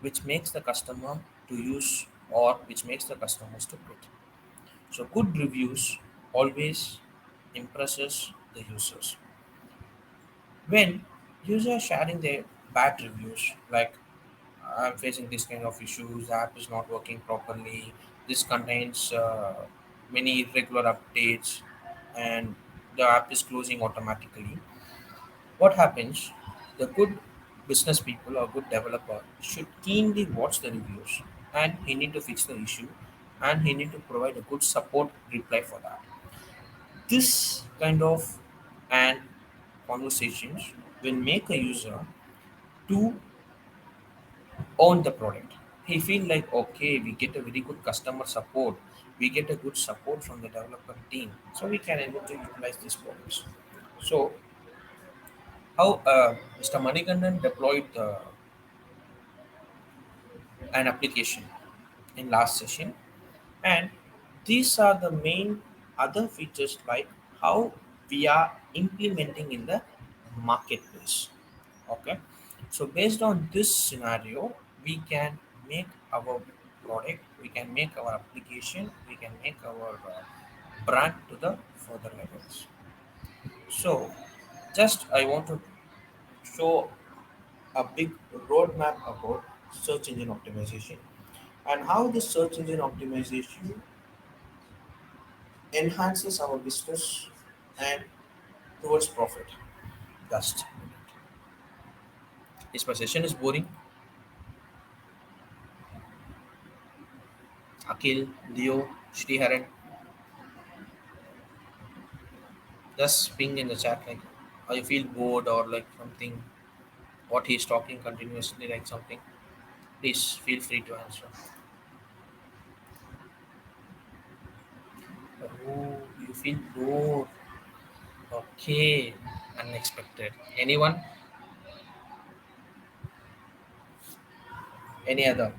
which makes the customer to use or which makes the customers to quit. So good reviews always impresses the users. When users sharing their bad reviews, like I'm facing this kind of issues, the app is not working properly, this contains many irregular updates, and the app is closing automatically. What happens? The good business people or good developer should keenly watch the reviews and he need to fix the issue and he need to provide a good support reply for that. This kind of and conversations will make a user to own the product. He feel like okay, we get a very good customer support, we get a good support from the developer team, so we can able to utilize these products. So how Mr. Manikandan deployed an application in last session, and these are the main other features like how we are implementing in the marketplace. Okay, so based on this scenario we can make our product, we can make our application, we can make our brand to the further levels. So just I want to show a big roadmap about search engine optimization and how the search engine optimization enhances our business and towards profit. Just is my session is boring. Akil, Leo, Sriharan, just ping in the chat like how you feel bored or like something. What he's talking continuously like something. Please feel free to answer. Oh, you feel bored. Okay, unexpected. Anyone? Any other?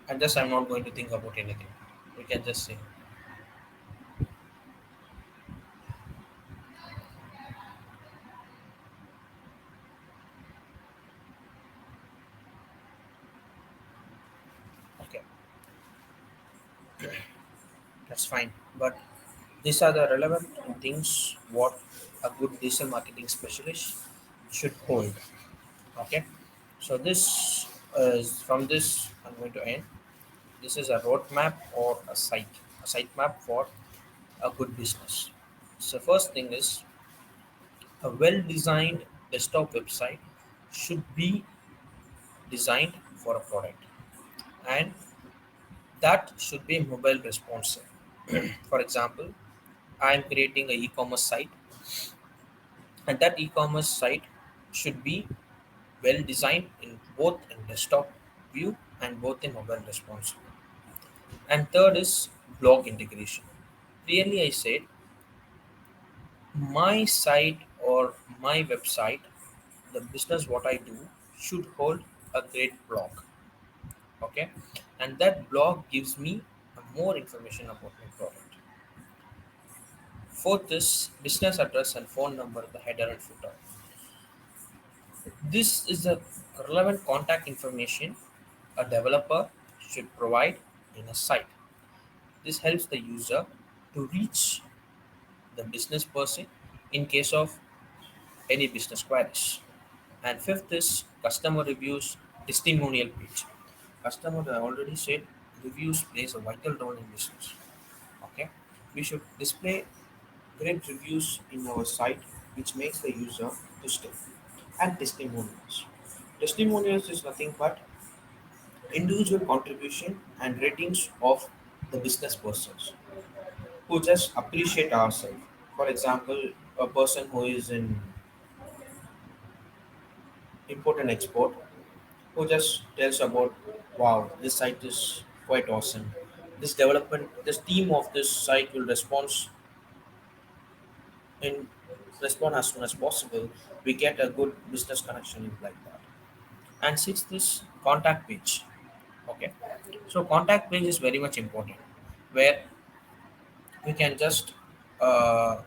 I'm not going to think about anything. We can just say, okay, that's fine. But these are the relevant things what a good digital marketing specialist should hold. Okay, so this is from this I'm going to end. This is a roadmap or a site map for a good business. So first thing is a well-designed desktop website should be designed for a product, and that should be mobile responsive. For example, I am creating a e-commerce site, and that e-commerce site should be well designed in both in desktop view and both in mobile responsive. And third is blog integration. Clearly, I said my site or my website, the business what I do should hold a great blog. Okay, and that blog gives me more information about my product. Fourth is business address and phone number, the header and footer. This is the relevant contact information a developer should provide in a site. This helps the user to reach the business person in case of any business queries. And fifth is customer reviews, testimonial page. Customer, I already said, reviews plays a vital role in business. Okay, we should display great reviews in our site, which makes the user to stay. And testimonials. Testimonials is nothing but individual contribution and ratings of the business persons who just appreciate ourselves. For example, a person who is in import and export who just tells about, wow, this site is quite awesome. This development, this team of this site will in respond as soon as possible. We get a good business connection like that. And sixth is contact page. Okay, so contact page is very much important, where we can just uh,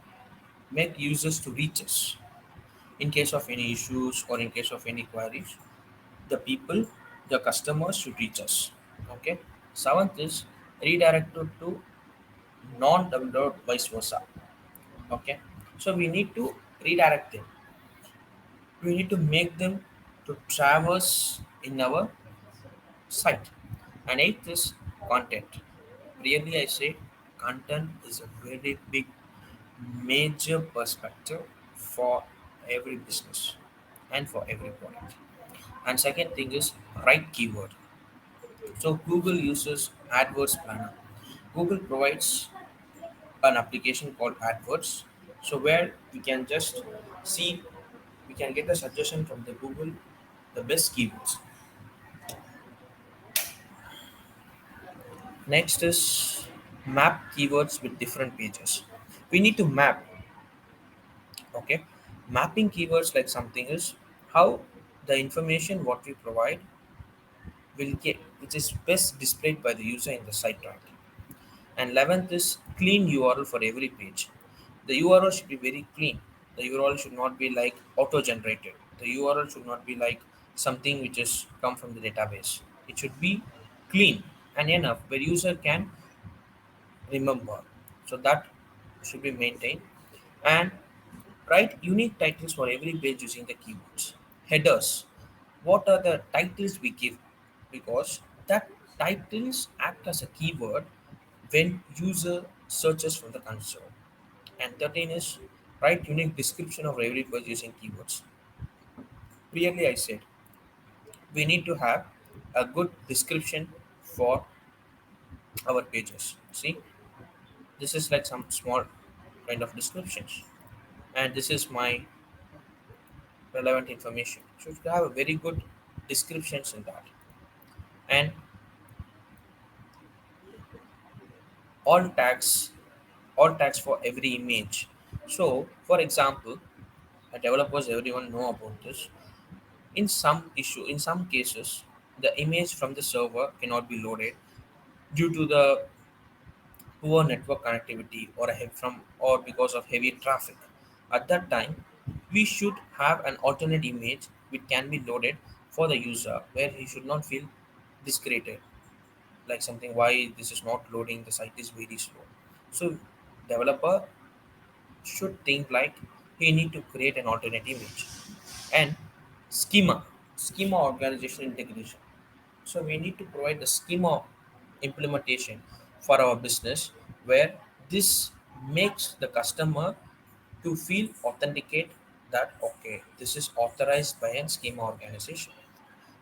make users to reach us in case of any issues or in case of any queries. The people, the customers should reach us. Okay. Seventh is redirected to non-download vice versa. Okay. So we need to redirect them. We need to make them to traverse in our site. And eighth is content. Really, I say content is a very big, major perspective for every business and for every product. And second thing is right keyword. So Google uses AdWords Planner. Google provides an application called AdWords. So where we can just see, we can get a suggestion from the Google, the best keywords. Next is map keywords with different pages. We need to map. Okay, mapping keywords like something is how the information what we provide will get, which is best displayed by the user in the site ranking. And 11th is clean URL for every page. The URL should be very clean. The URL should not be like auto generated. The URL should not be like something which is come from the database. It should be clean and enough where user can remember. So that should be maintained. And write unique titles for every page using the keywords. Headers. What are the titles we give? Because that titles act as a keyword when user searches from the console. And 13 is write unique description of every page using keywords. Clearly, I said we need to have a good description for our pages. See, this is like some small kind of descriptions, and this is my relevant information. So, you should have a very good descriptions in that, and all tags, all tags for every image. So, for example, developers everyone know about this. In some cases, the image from the server cannot be loaded due to the poor network connectivity or from or because of heavy traffic. At that time, we should have an alternate image which can be loaded for the user where he should not feel discreted, like something why this is not loading, the site is very slow. So developer should think like he need to create an alternate image. And schema, schema organization integration. So we need to provide the schema implementation for our business where this makes the customer to feel authenticate that okay, this is authorized by a schema organization.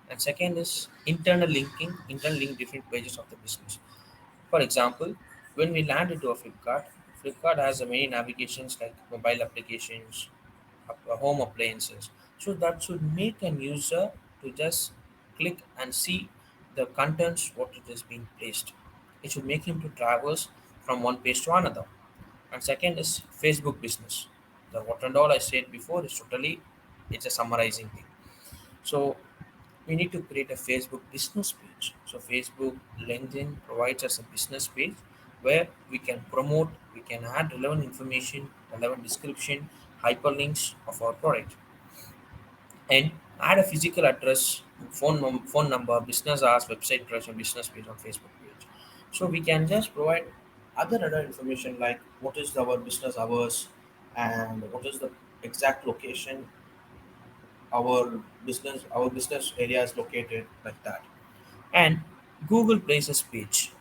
And second is internal linking, internal link different pages of the business. For example, when we land into a Flipkart, Flipkart has many navigations like mobile applications, home appliances. So that should make an user to just click and see the contents what it is being placed. It should make him to traverse from one page to another. And second is Facebook business. The what and all I said before is totally it's a summarizing thing. So we need to create a Facebook business page. So Facebook LinkedIn provides us a business page where we can promote, we can add relevant information, relevant description, hyperlinks of our product, and add a physical address, phone number, business hours, website address, and business page on Facebook page. So we can just provide other information like what is our business hours and what is the exact location our business area is located like that. And Google Places page.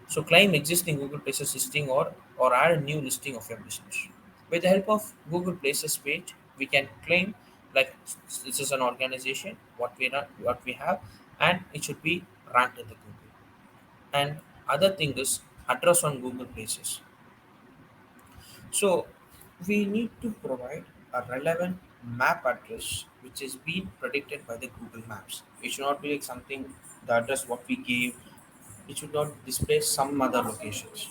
So claim existing Google Places listing or add a new listing of your business. With the help of Google Places page, we can claim like this is an organization, what we have, and it should be ranked in the Google. And other thing is address on Google Places. So we need to provide a relevant map address which is being predicted by the Google Maps. It should not be like something the address what we give. It should not display some other locations.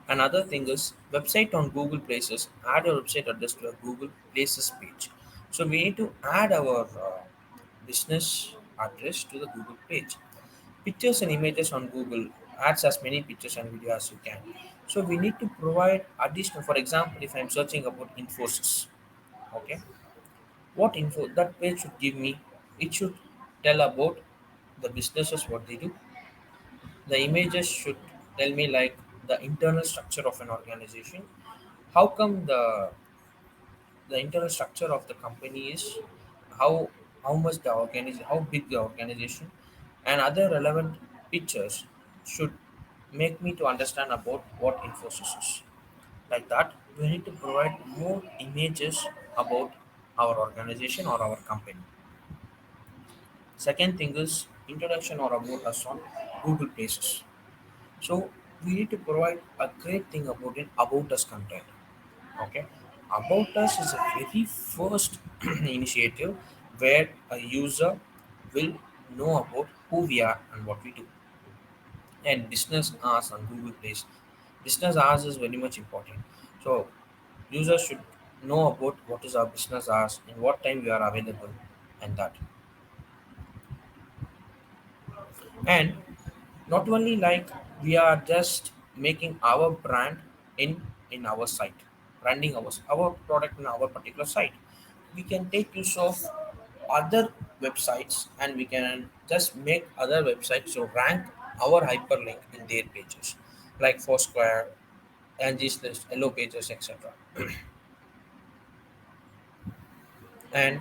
Another thing is website on Google Places. Add your website address to a Google Places page. So we need to add our business address to the Google page. Pictures and images on Google adds as many pictures and video as you can. So we need to provide additional. For example, if I'm searching about Infosys, okay, what info that page should give me? It should tell about the businesses what they do. The images should tell me like the internal structure of an organization. How come the internal structure of the company is, how much the organization, how big the organization, and other relevant pictures should make me to understand about what Infosys is. Like that, we need to provide more images about our organization or our company. Second thing is introduction or about us on Google Places. So we need to provide a great thing about it, about us content. Okay, about us is a very first initiative where a user will know about who we are and what we do. And business hours on Google Place, business hours is very much important. So users should know about what is our business hours and what time we are available, and that. And not only like we are just making our brand in our site, branding our product in our particular site, we can take use of other websites and we can just make other websites to rank our hyperlink in their pages like Foursquare, Angie's List, Yellow Pages, etc. And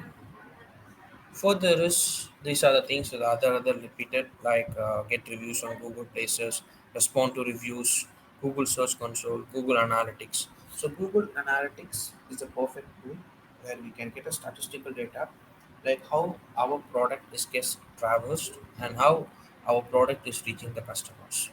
further is these are the things that other repeated like get reviews on Google Places, respond to reviews, Google Search Console, Google Analytics. So Google Analytics is a perfect tool where we can get a statistical data like how our product is gets traversed and how our product is reaching the customers.